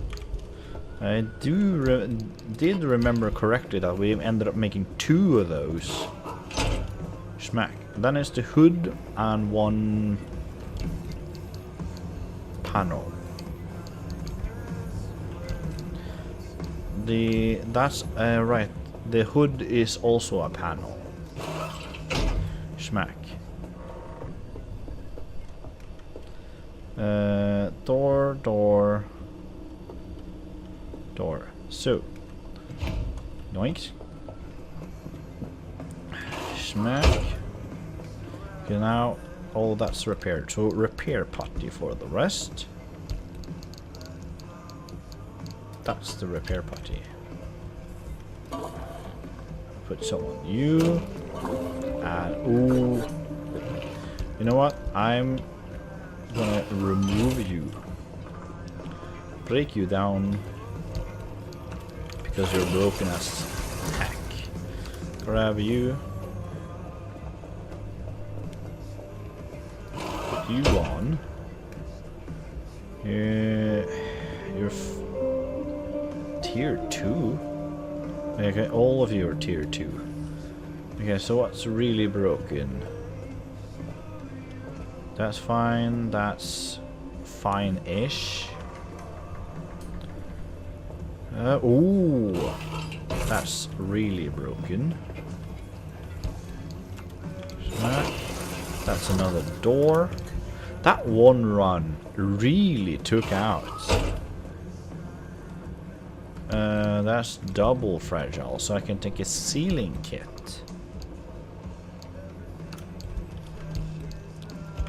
I did remember correctly that we ended up making 2 of those. Smack. Then it's the hood and 1 panel. That's right. The hood is also a panel. Smack. Door. So, yoink. Smack. Okay, now all that's repaired. So repair putty for the rest. That's the repair putty. Put some on you. And ooh. You know what? I'm gonna remove you. Break you down. Because you're broken as heck. Grab you. Put you on. You're tier 2. Okay, all of you are tier 2. Okay, so what's really broken? That's fine. That's fine-ish. Ooh, that's really broken. That's another door. That one run really took out. That's double fragile, so I can take a ceiling kit.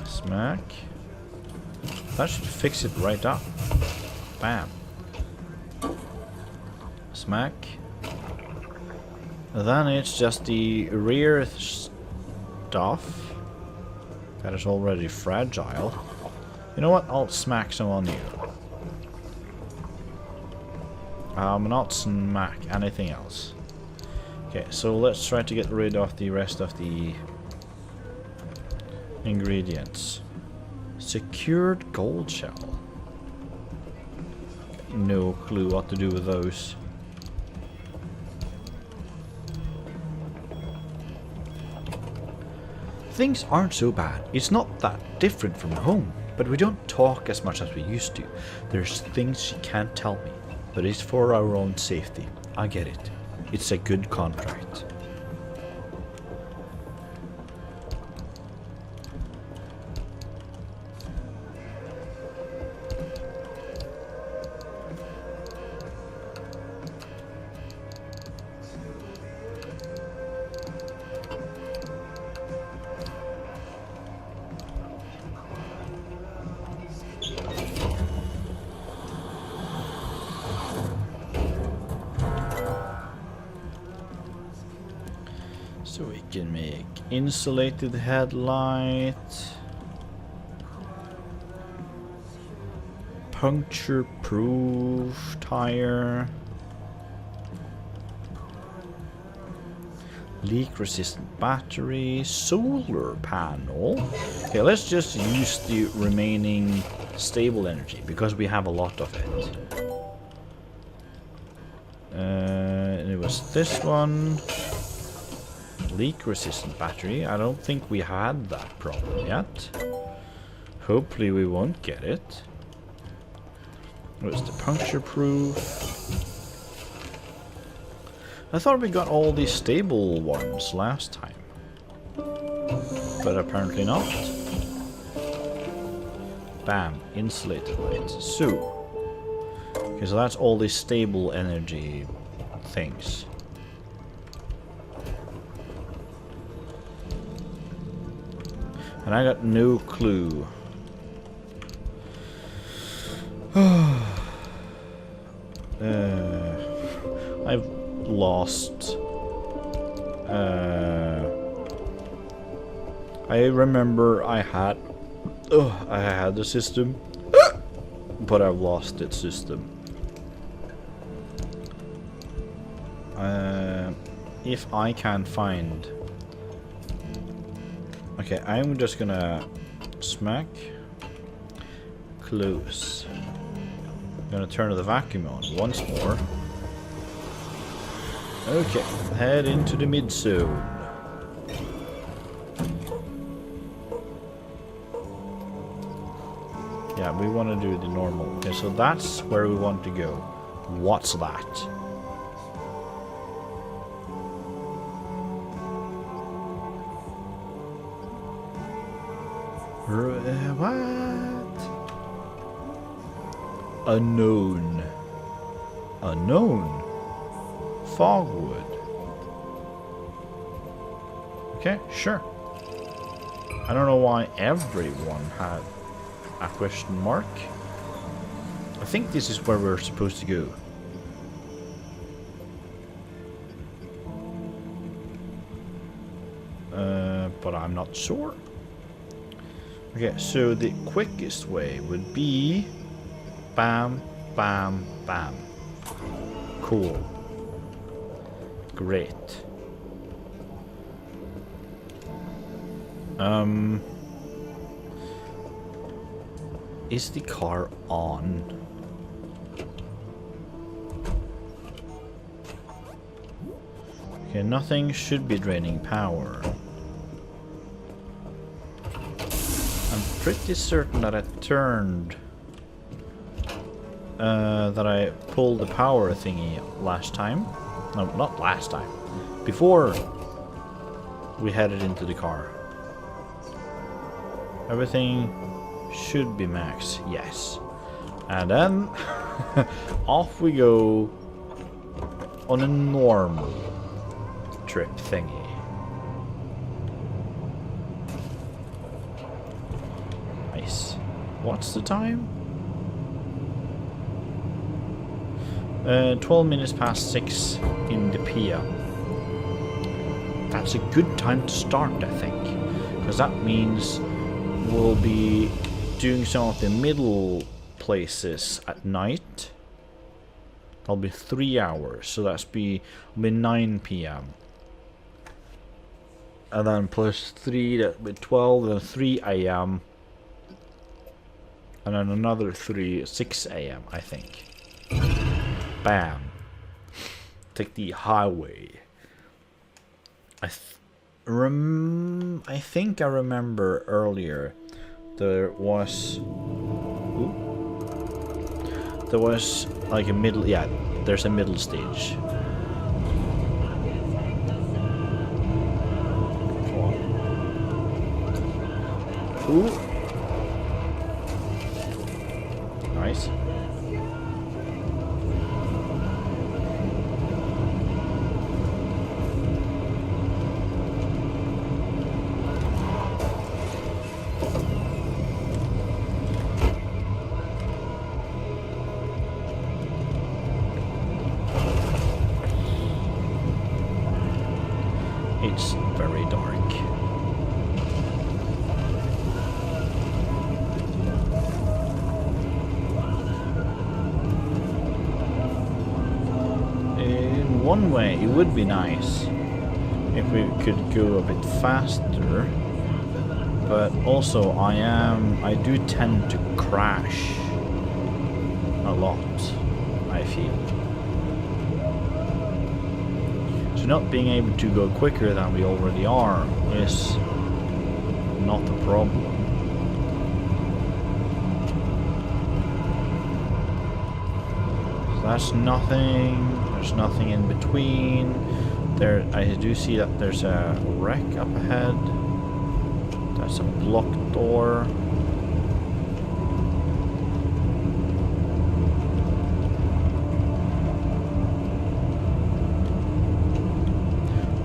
Smack. That should fix it right up. Bam. Smack. Then it's just the rear stuff that is already fragile. You know what? I'll smack some on you. Not smack anything else. Okay, so let's try to get rid of the rest of the ingredients. Secured gold shell. No clue what to do with those. Things aren't so bad. It's not that different from home, but we don't talk as much as we used to. There's things she can't tell me, but it's for our own safety. I get it. It's a good contract. So we can make insulated headlight, puncture proof tire, leak resistant battery, solar panel. Okay, let's just use the remaining stable energy because we have a lot of it. It was this one. Leak resistant battery. I don't think we had that problem yet. Hopefully we won't get it. Where's the puncture proof? I thought we got all these stable ones last time, but apparently not. Bam, insulated light. So, okay, so that's all these stable energy things. And I got no clue. I've lost. I remember I had the system, but I've lost its system. If I can find. Okay, I'm just gonna smack, close. I'm gonna turn the vacuum on once more. Okay, head into the mid zone. Yeah, we want to do the normal. Okay, so that's where we want to go. What's that? What? Unknown. Unknown. Fogwood. Okay, sure. I don't know why everyone had a question mark. I think this is where we're supposed to go. But I'm not sure. Okay, so the quickest way would be bam, bam, bam. Cool. Great. Is the car on? Okay, nothing should be draining power. I'm pretty certain that I turned that I pulled the power thingy last time. No, not last time. Before we headed into the car. Everything should be max, yes. And then off we go on a normal trip thingy. Nice. What's the time? 12 minutes past 6 in the PM. That's a good time to start, I think. because that means we'll be doing some of the middle places at night. That'll be 3 hours, so that'll be 9 p.m. And then plus 3, that'll be 12, then 3 a.m. And then another 6 a.m. I think. Bam. Take the highway. I think I remember earlier there was like a middle, yeah, there's a middle stage. Come on. Ooh. Nice. It's very dark. In one way, it would be nice if we could go a bit faster, but also I do tend to crash a lot, I feel. Not being able to go quicker than we already are is not the problem. So that's nothing. There's nothing in between. There, I do see that there's a wreck up ahead. That's a blocked door.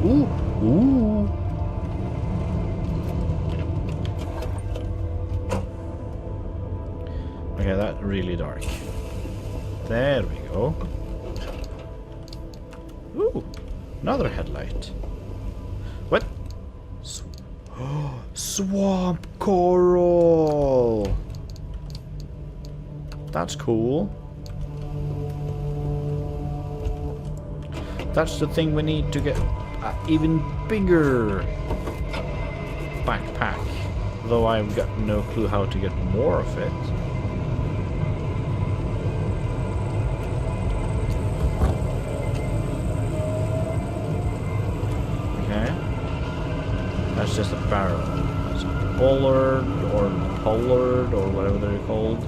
Ooh, ooh. Okay, that's really dark. There we go. Ooh, another headlight. What? Swamp coral. That's cool. That's the thing we need to get. Even bigger backpack, though I've got no clue how to get more of it. Okay, that's just a barrel. That's a bollard or pollard or whatever they're called.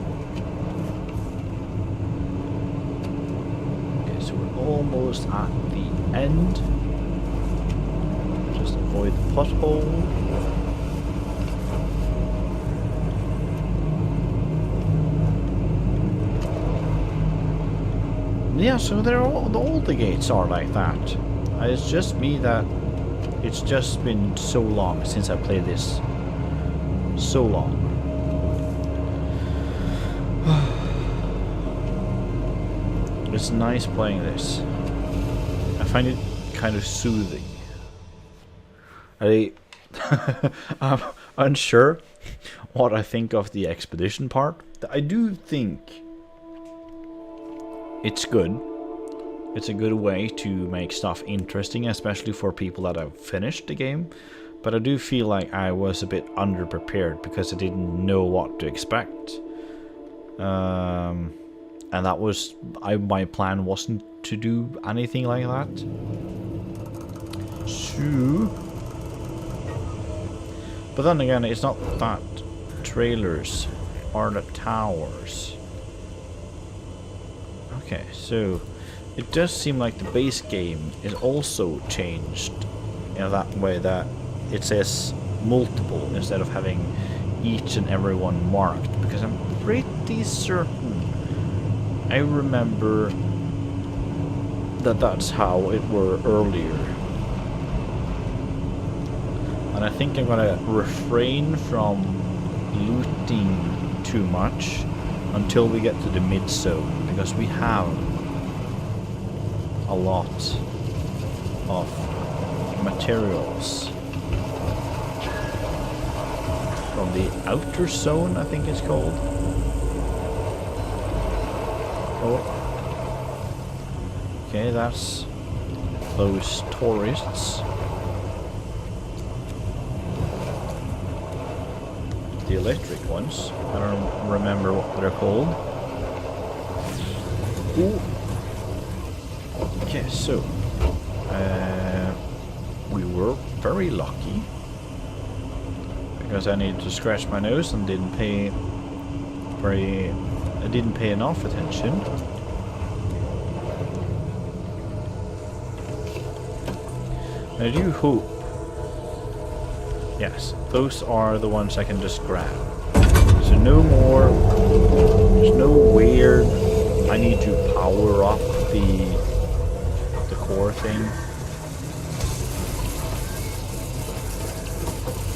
Okay, so we're almost at the end. Avoid the pothole. Yeah, so all the gates are like that. It's just me that it's just been so long since I played this. So long. It's nice playing this. I find it kind of soothing. I'm unsure what I think of the expedition part. I do think it's good. It's a good way to make stuff interesting, especially for people that have finished the game. But I do feel like I was a bit underprepared because I didn't know what to expect. And that was... my plan wasn't to do anything like that. So... But then again, it's not that trailers are the towers. Okay, so it does seem like the base game is also changed in that way that it says multiple instead of having each and every one marked, because I'm pretty certain I remember that that's how it were earlier. And I think I'm gonna refrain from looting too much until we get to the mid-zone, because we have a lot of materials. from the outer zone, I think it's called. Oh. Okay, that's those tourists. The electric ones. I don't remember what they're called. Ooh. Okay, so we were very lucky because I needed to scratch my nose and didn't pay enough attention. I do hope. Yes, those are the ones I can just grab. So no more. There's no weird. I need to power up the core thing.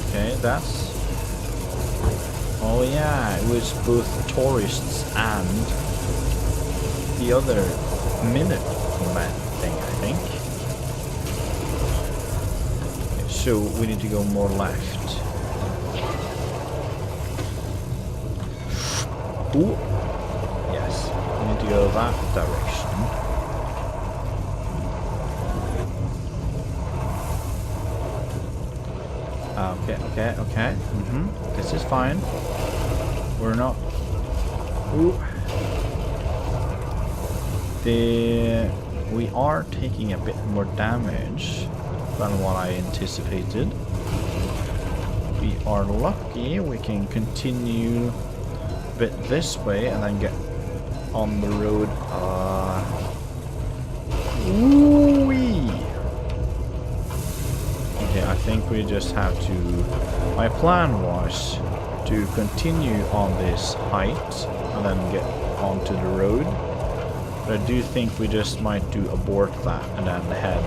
Okay, that's. Oh yeah, it was both tourists and the other minute man thing, I think. Okay, so we need to go more left. Ooh. Yes, we need to go that direction. Okay. This is fine. We're not. Ooh. We are taking a bit more damage than what I anticipated. We are lucky we can continue a bit this way and then get on the road. Ooh-wee. Okay, I think we just have to. My plan was to continue on this height and then get onto the road. But I do think we just might do abort that and then head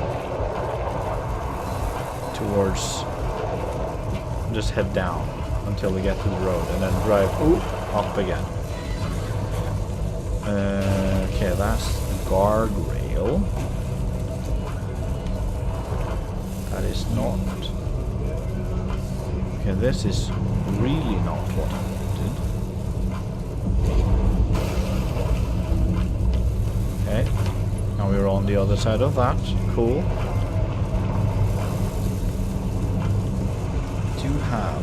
towards. Just head down until we get to the road and then drive up again. Okay, that's the guardrail. That is not. Okay, this is really not what I wanted. Okay, now we're on the other side of that. Cool. To have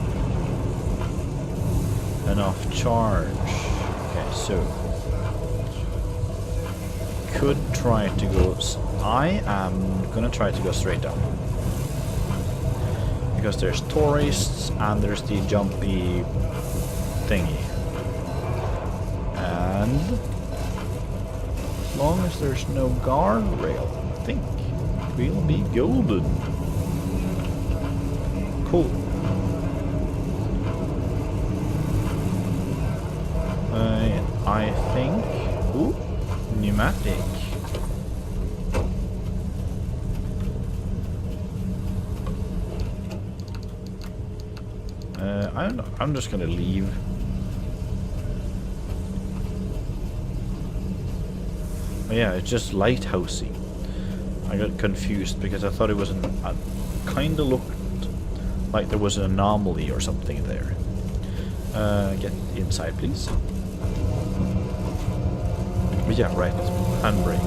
enough charge. Okay, so could try to go. I am gonna try to go straight up. Because there's tourists and there's the jumpy thingy. And as long as there's no guardrail, I think we'll be golden. Cool. I think. Ooh, pneumatic. I don't know. I'm just gonna leave. Oh, yeah, it's just lighthousing. I got confused because I thought it was kind of looked like there was an anomaly or something there. Get inside, please. But yeah, right. Handbrake.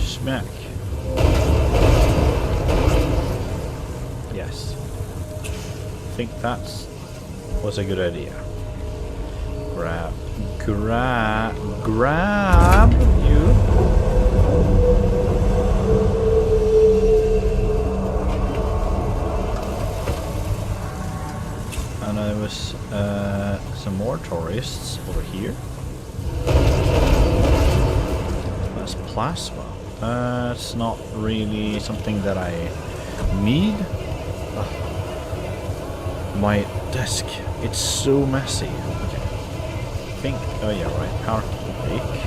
Smack. Yes. I think that was a good idea. Grab you. And there was some more tourists over here. That's plasma. It's not really something that I need. My desk, it's so messy. Okay. I think, oh yeah, right, power brake.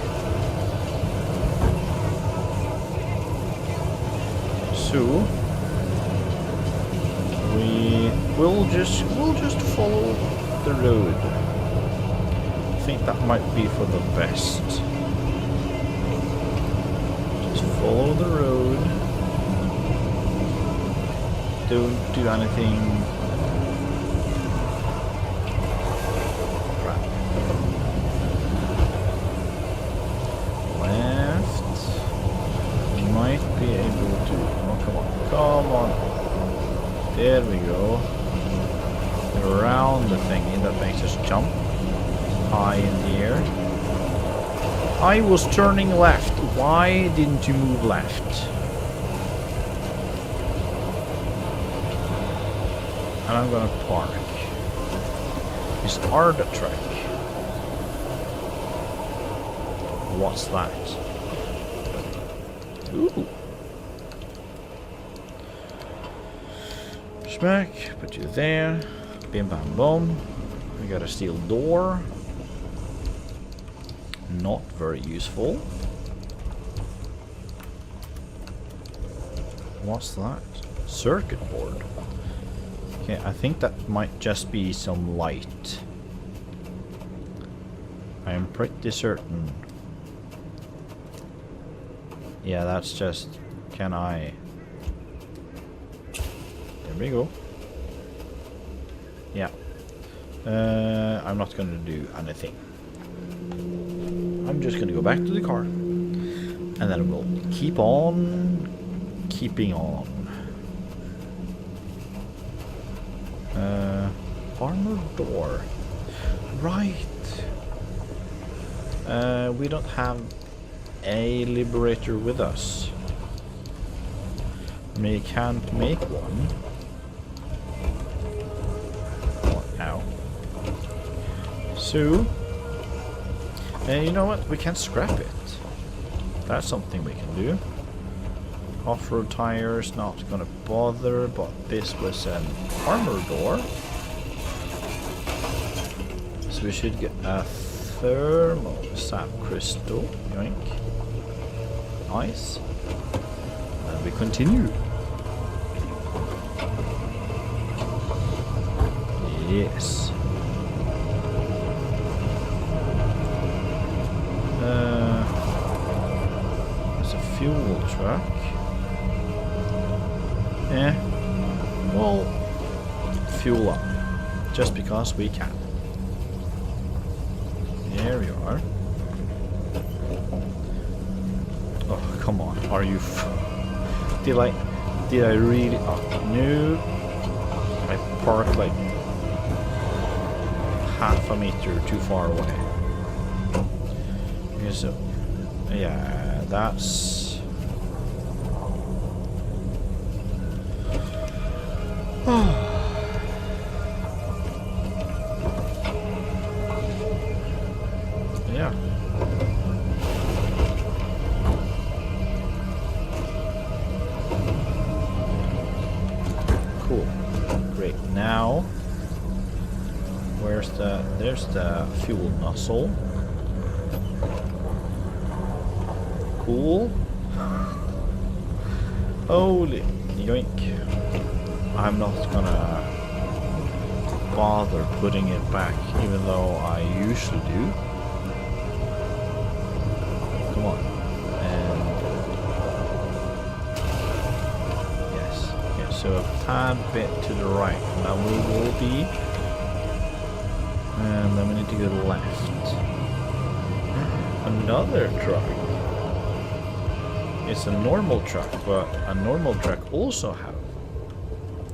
So we'll just follow the road. think that might be for the best. Just follow the road. Don't do anything. Crap. Left. Might be able to. Oh, come on. Come on. There we go. Around the thingy that makes us jump high in the air. I was turning left. Why didn't you move left? And I'm gonna park. Is R the track? What's that? Ooh. Smack, put you there. Bim bam boom. We got a steel door. Not very useful. What's that? Circuit board. Okay, I think that might just be some light. I am pretty certain. Yeah, that's just... Can I... There we go. Yeah. I'm not gonna do anything. I'm just gonna go back to the car. And then we'll keep on keeping on. Armored door. Right. We don't have a liberator with us. We can't make one. Ow. So, you know what? We can scrap it. That's something we can do. Off-road tires, not gonna bother, but this was an armor door. So we should get a thermal sap crystal. Yoink. Nice. And we continue. Yes. There's a fuel truck. Yeah. We'll fuel up. Just because we can. There we are. Oh, come on. Are you... Did I really... Oh, no. I parked like half a meter too far away. So, yeah, that's... yeah. Cool. Great. Now, where's the... There's the fuel nozzle. Cool. Holy yoink. I'm not gonna bother putting it back, even though I usually do. Come on. And yes. Okay, so a tad bit to the right. Now we will be. And then we need to go left. Another truck. It's a normal truck, but a normal truck also have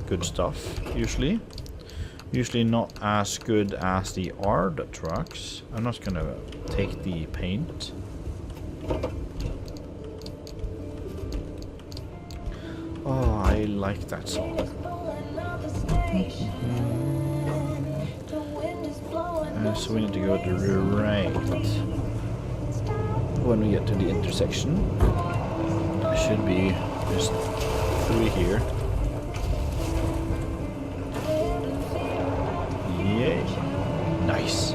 good stuff, usually. Usually not as good as the Arda trucks. I'm not gonna take the paint. Oh, I like that song. So we need to go to the right. When we get to the intersection. Should be just through here. Yay. Nice.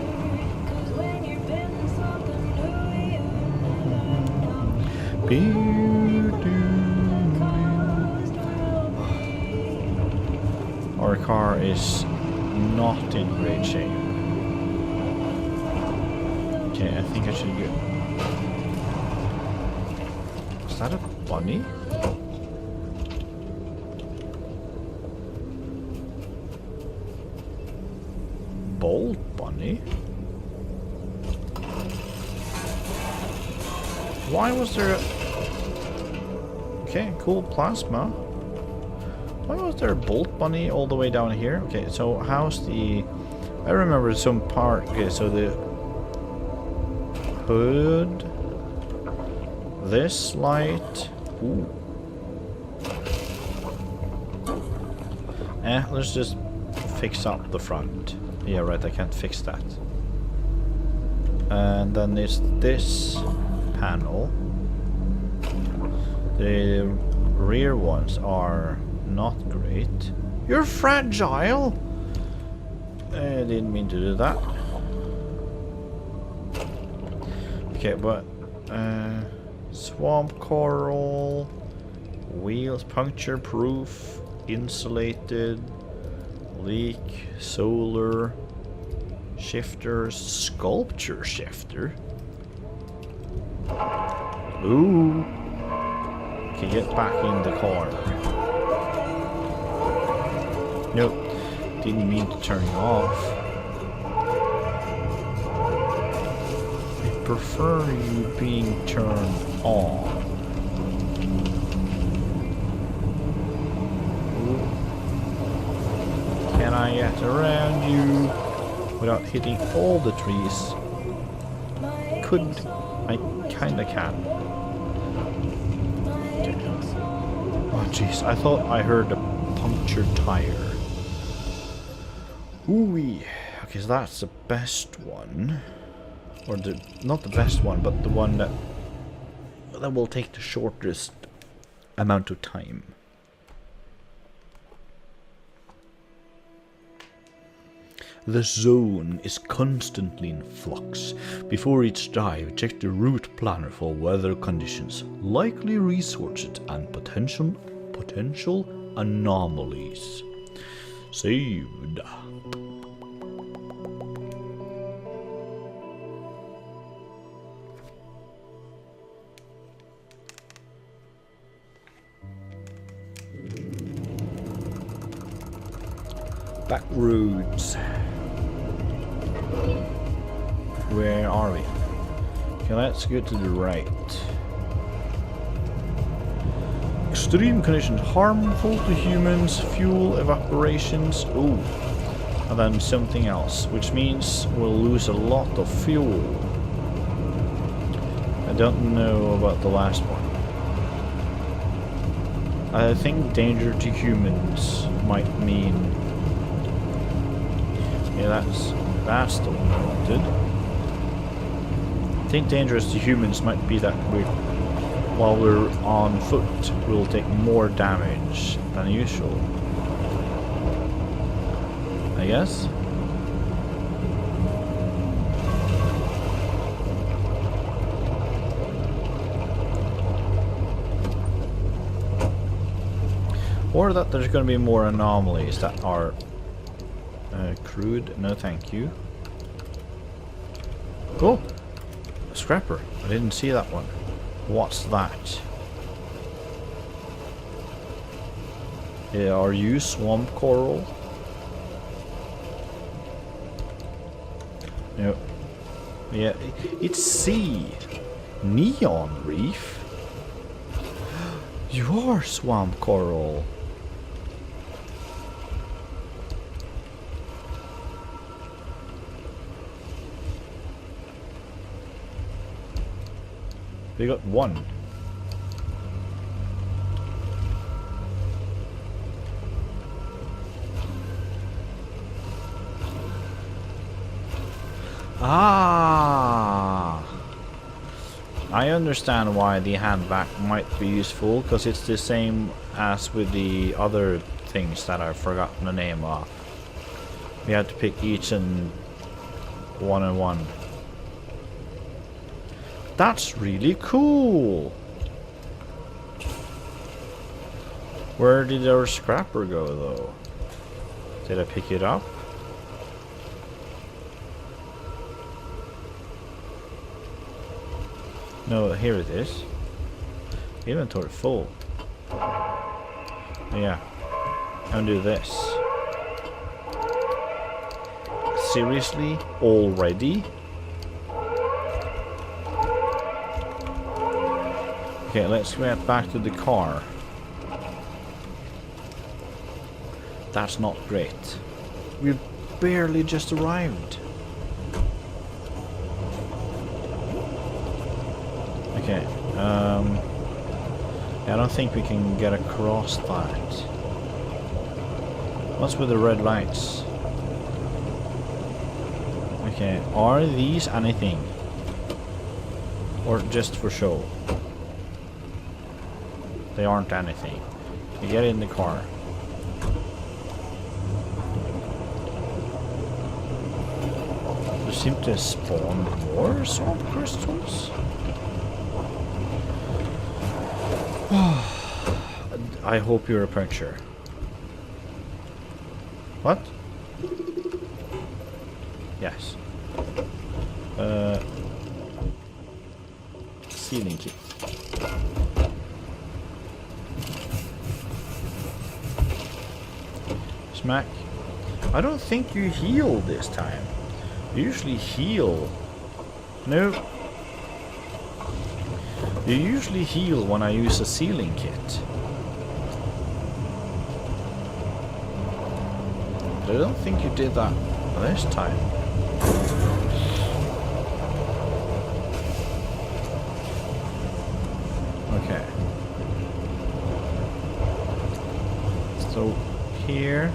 Our car is not in great shape. Okay, I think I should go. Is that a bunny? Bold bunny? Why was there a... Okay, cool plasma. Why was there a bolt bunny all the way down here? Okay, so how's the... I remember some part... Okay, so the hood... This light... Ooh. Let's just fix up the front. Yeah, right, I can't fix that. And then there's this panel. The rear ones are not great. You're fragile! I didn't mean to do that. Okay, but... swamp coral... Wheels, puncture proof, insulated, leak, solar, shifters, sculpture shifter. Ooh. Okay, get back in the car. Nope. Didn't mean to turn it off. I prefer you being turned on. Ooh. Can I get around you without hitting all the trees? I kinda can. Oh jeez, I thought I heard a punctured tire. Ooh-wee. Okay, so that's the best one. Or the not the best one, but the one that will take the shortest amount of time. The zone is constantly in flux. Before each dive, check the route planner for weather conditions, likely resources, and potential anomalies. Saved. Back roads. Where are we? Okay, let's go to the right. Extreme conditions harmful to humans, fuel evaporations. Ooh. And then something else, which means we'll lose a lot of fuel. I don't know about the last one. I think danger to humans might mean... Yeah, that's the one I wanted. I think dangerous to humans might be that while we're on foot, we'll take more damage than usual. I guess? Or that there's going to be more anomalies that are crude. No thank you. Oh! A scrapper. I didn't see that one. What's that? Yeah, are you swamp coral? No. Yeah, it's sea. Neon reef? You are swamp coral. We got one. Ah! I understand why the handbag might be useful, because it's the same as with the other things that I've forgotten the name of. We had to pick each and one. That's really cool! Where did our scrapper go, though? Did I pick it up? No, here it is. Inventory full. Yeah. Undo this. Seriously? Already? Okay, let's get back to the car. That's not great. We've barely just arrived. Okay, I don't think we can get across that. What's with the red lights? Okay, are these anything? Or just for show? They aren't anything. You get in the car. There seem to spawn more salt crystals. I hope you're a picture. What? Yes. Sealing kit. Smack. I don't think you heal this time. You usually heal. No. You usually heal when I use a sealing kit. But I don't think you did that this time. Okay. So here.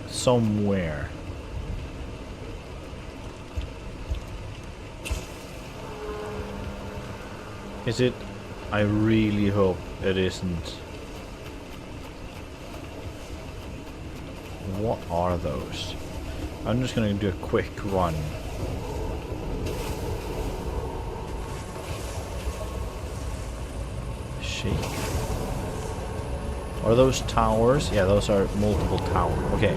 Somewhere. Is it? I really hope it isn't. What are those? I'm just gonna do a quick run. Shake. Are those towers? Yeah, those are multiple towers. Okay.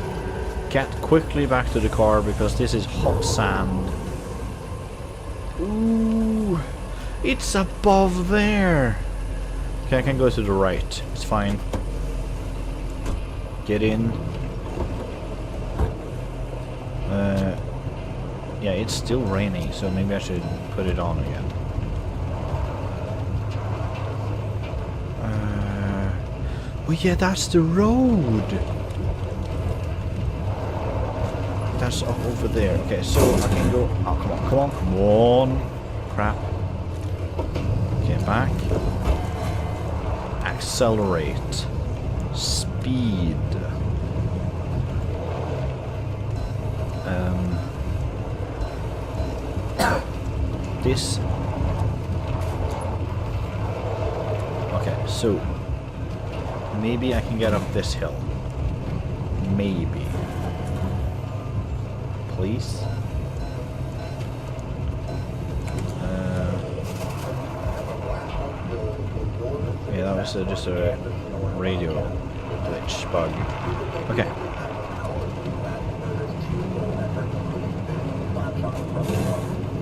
Get quickly back to the car because this is hot sand. Ooh. It's above there. Okay, I can go to the right. It's fine. Get in. Yeah, it's still raining, so maybe I should put it on again. Oh yeah, that's the road. That's up over there. Okay, so I can go. Oh, come on, come on, come on. Crap. Get back. Accelerate. Speed. This. Okay, so maybe I can get up this hill. Maybe. Please. Yeah, that was just a radio glitch bug. Okay.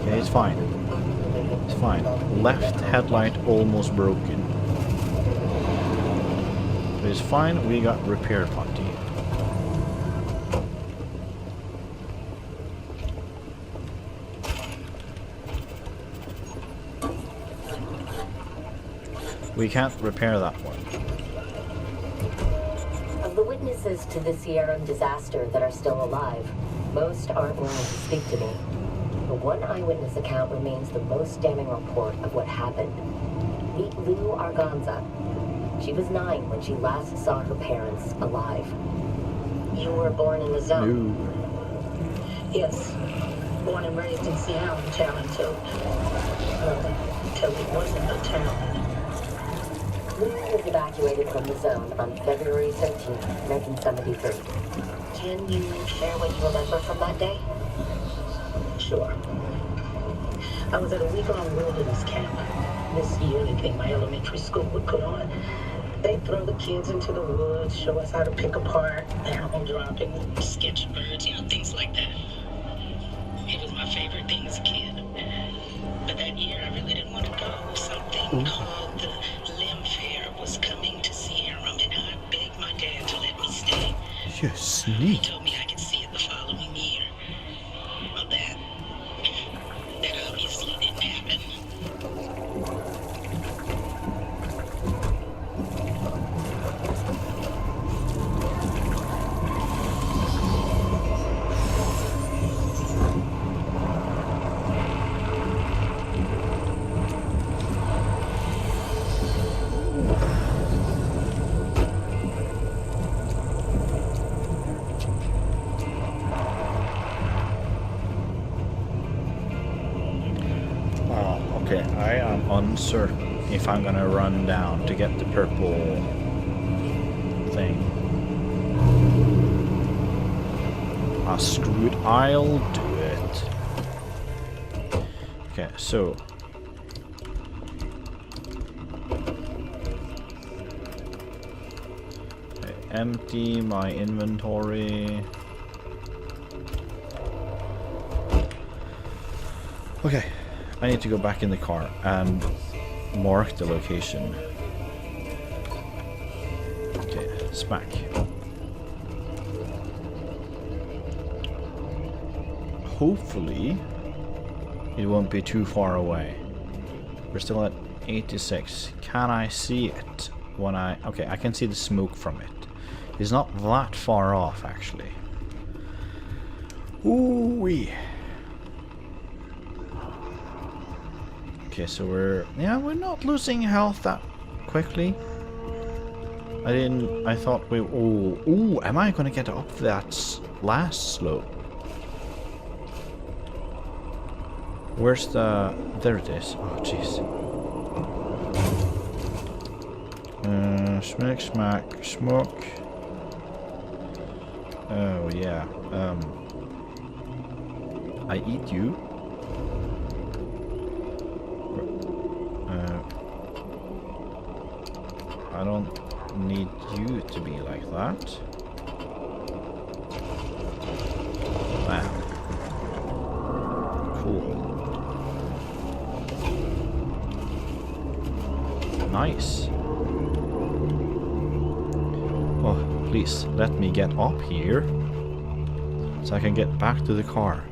Okay, it's fine. It's fine. Left headlight almost broken. But it's fine, we got repair putty. We can't repair that one. Of the witnesses to the Sierran disaster that are still alive, most aren't willing to speak to me. The one eyewitness account remains the most damning report of what happened. Meet Lou Arganza. She was 9 when she last saw her parents alive. You were born in the zone? No. Yes. Born and raised in Seattle until it wasn't a town. Lou was evacuated from the zone on February 13th, 1973. Can you share what you remember from that day? Sure. I was at a week-long wilderness camp. This yearly thing my elementary school would put on. They throw the kids into the woods, show us how to pick apart animal droppings, sketch birds, things like that. It was my favorite thing as a kid. But that year, I really didn't want to go. Something called the Limb Fair was coming to Sierra, and I begged my dad to let me stay. You He sneak. told me I could see it the following year. Well, that obviously didn't happen. Okay, I am uncertain if I'm gonna run down to get the purple thing. Ah, screw it, I'll do it. Okay, so empty my inventory. Okay, I need to go back in the car and mark the location. Okay, smack. Hopefully, it won't be too far away. We're still at 86. Can I see it when I... Okay, I can see the smoke from it. It's not that far off, actually. Ooh-wee. Okay, so we're not losing health that quickly. I thought we... Ooh, am I gonna get up that last slope? Where's the... There it is. Oh, jeez. Smack, smack, smoke. Oh, yeah. I eat you. I don't need you to be like that. Wow. Cool. Nice. Oh, please let me get up here so I can get back to the car.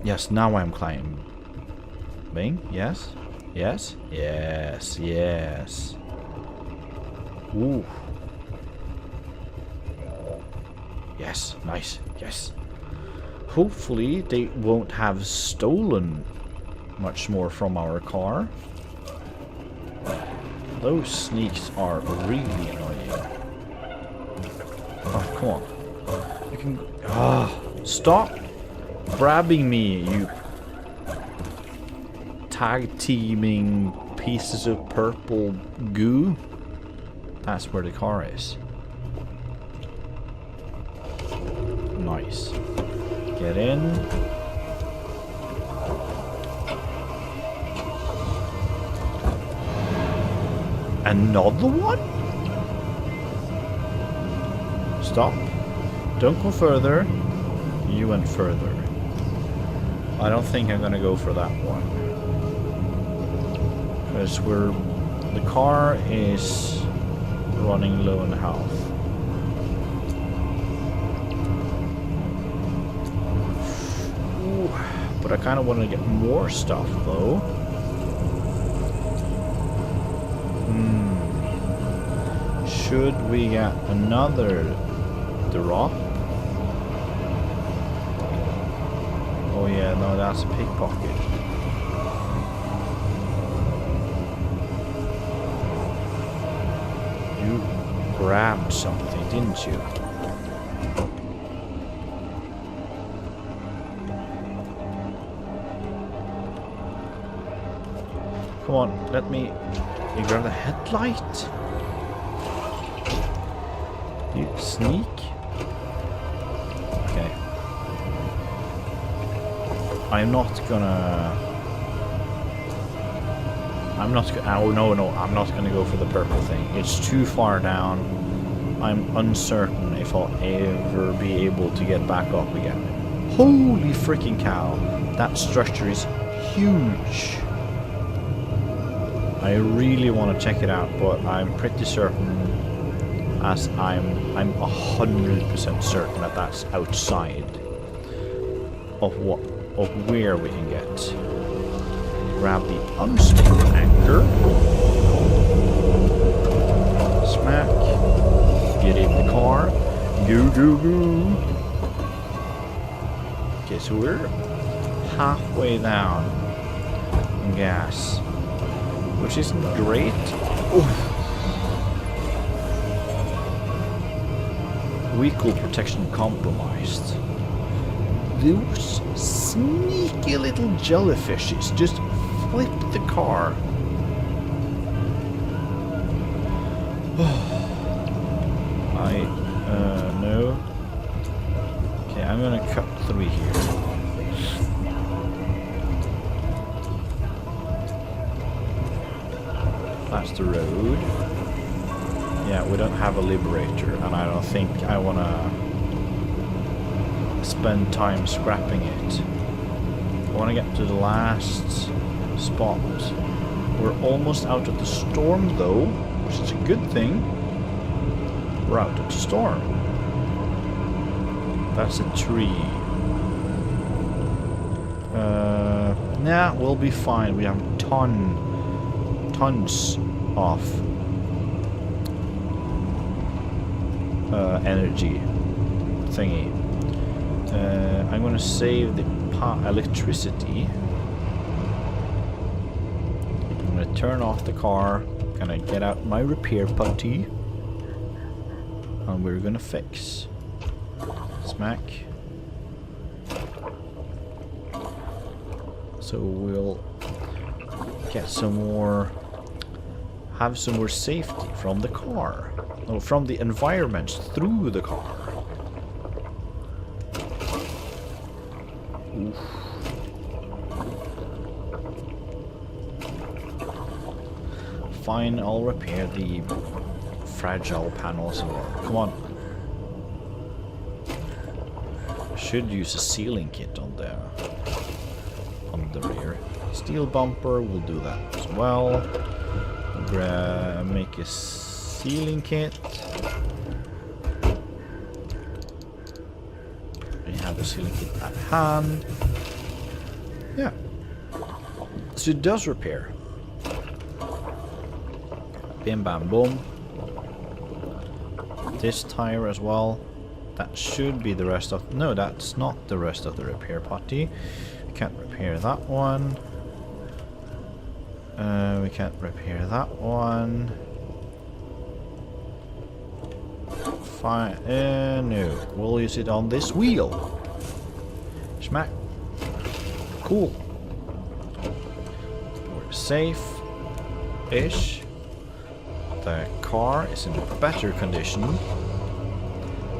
Yes, now I'm climbing. Yes, yes, yes, yes. Ooh. Yes, nice, yes. Hopefully they won't have stolen much more from our car. Those sneaks are really annoying. Oh, come on. You can... stop grabbing me, you tag teaming pieces of purple goo. That's where the car is. Nice. Get in. Another one? Stop. Don't go further. You went further. I don't think I'm gonna go for that one. Because the car is running low on health. Ooh, but I kind of want to get more stuff though. Should we get another drop? Oh yeah, no, that's a pickpocket. You grabbed something, didn't you? Come on, let me... You grab the headlight? You sneak? Okay. I'm not gonna I'm not. Oh no, I'm not gonna go for the purple thing. It's too far down. I'm uncertain if I'll ever be able to get back up again. Holy freaking cow! That structure is huge. I really want to check it out, but I'm pretty certain, as I'm 100% certain that that's outside of where we can get. Grab the unstable anchor. Smack. Get in the car. Go, go, go. Okay, so we're halfway down in gas, which isn't great. Oof. Vehicle protection compromised. Those sneaky little jellyfishes just flipped the car. No. Okay, I'm gonna cut through here. That's the road. Yeah, we don't have a liberator, and I don't think I wanna spend time scrapping it. I wanna get to the last spot. We're almost out of the storm though, which is a good thing. We're out of the storm. That's a tree. Nah, we'll be fine. We have tons of energy thingy. I'm gonna save the electricity. I'm gonna turn off the car. Gonna get out my repair putty, and we're gonna fix. Smack. So we'll get some more, have some more safety from the car, or from the environment through the car. Oof. Fine, I'll repair the fragile panels. Come on. Should use a sealing kit on there, on the rear. Steel bumper will do that as well. Make a sealing kit. We have a sealing kit at hand. Yeah. So it does repair. Bim bam boom. This tire as well. That should be the rest of... No, that's not the rest of the repair putty. We can't repair that one. We can't repair that one. Fine. No. We'll use it on this wheel. Smack. Cool. We're safe-ish. The car is in better condition.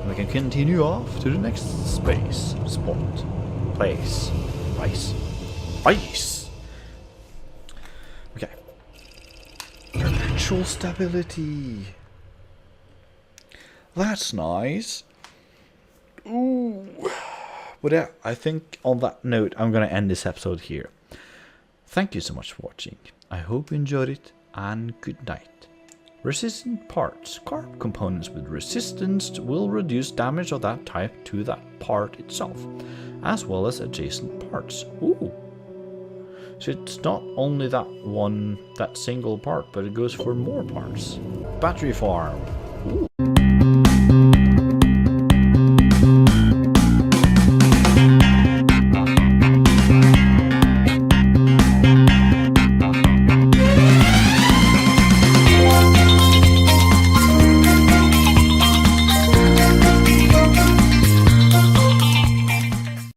We can continue off to the next place. Ice. Okay. Perpetual stability. That's nice. Ooh. But yeah, I think on that note, I'm gonna end this episode here. Thank you so much for watching. I hope you enjoyed it, and good night. Resistant parts. Car components with resistance will reduce damage of that type to that part itself, as well as adjacent parts. Ooh. So it's not only that single part, but it goes for more parts. Battery farm.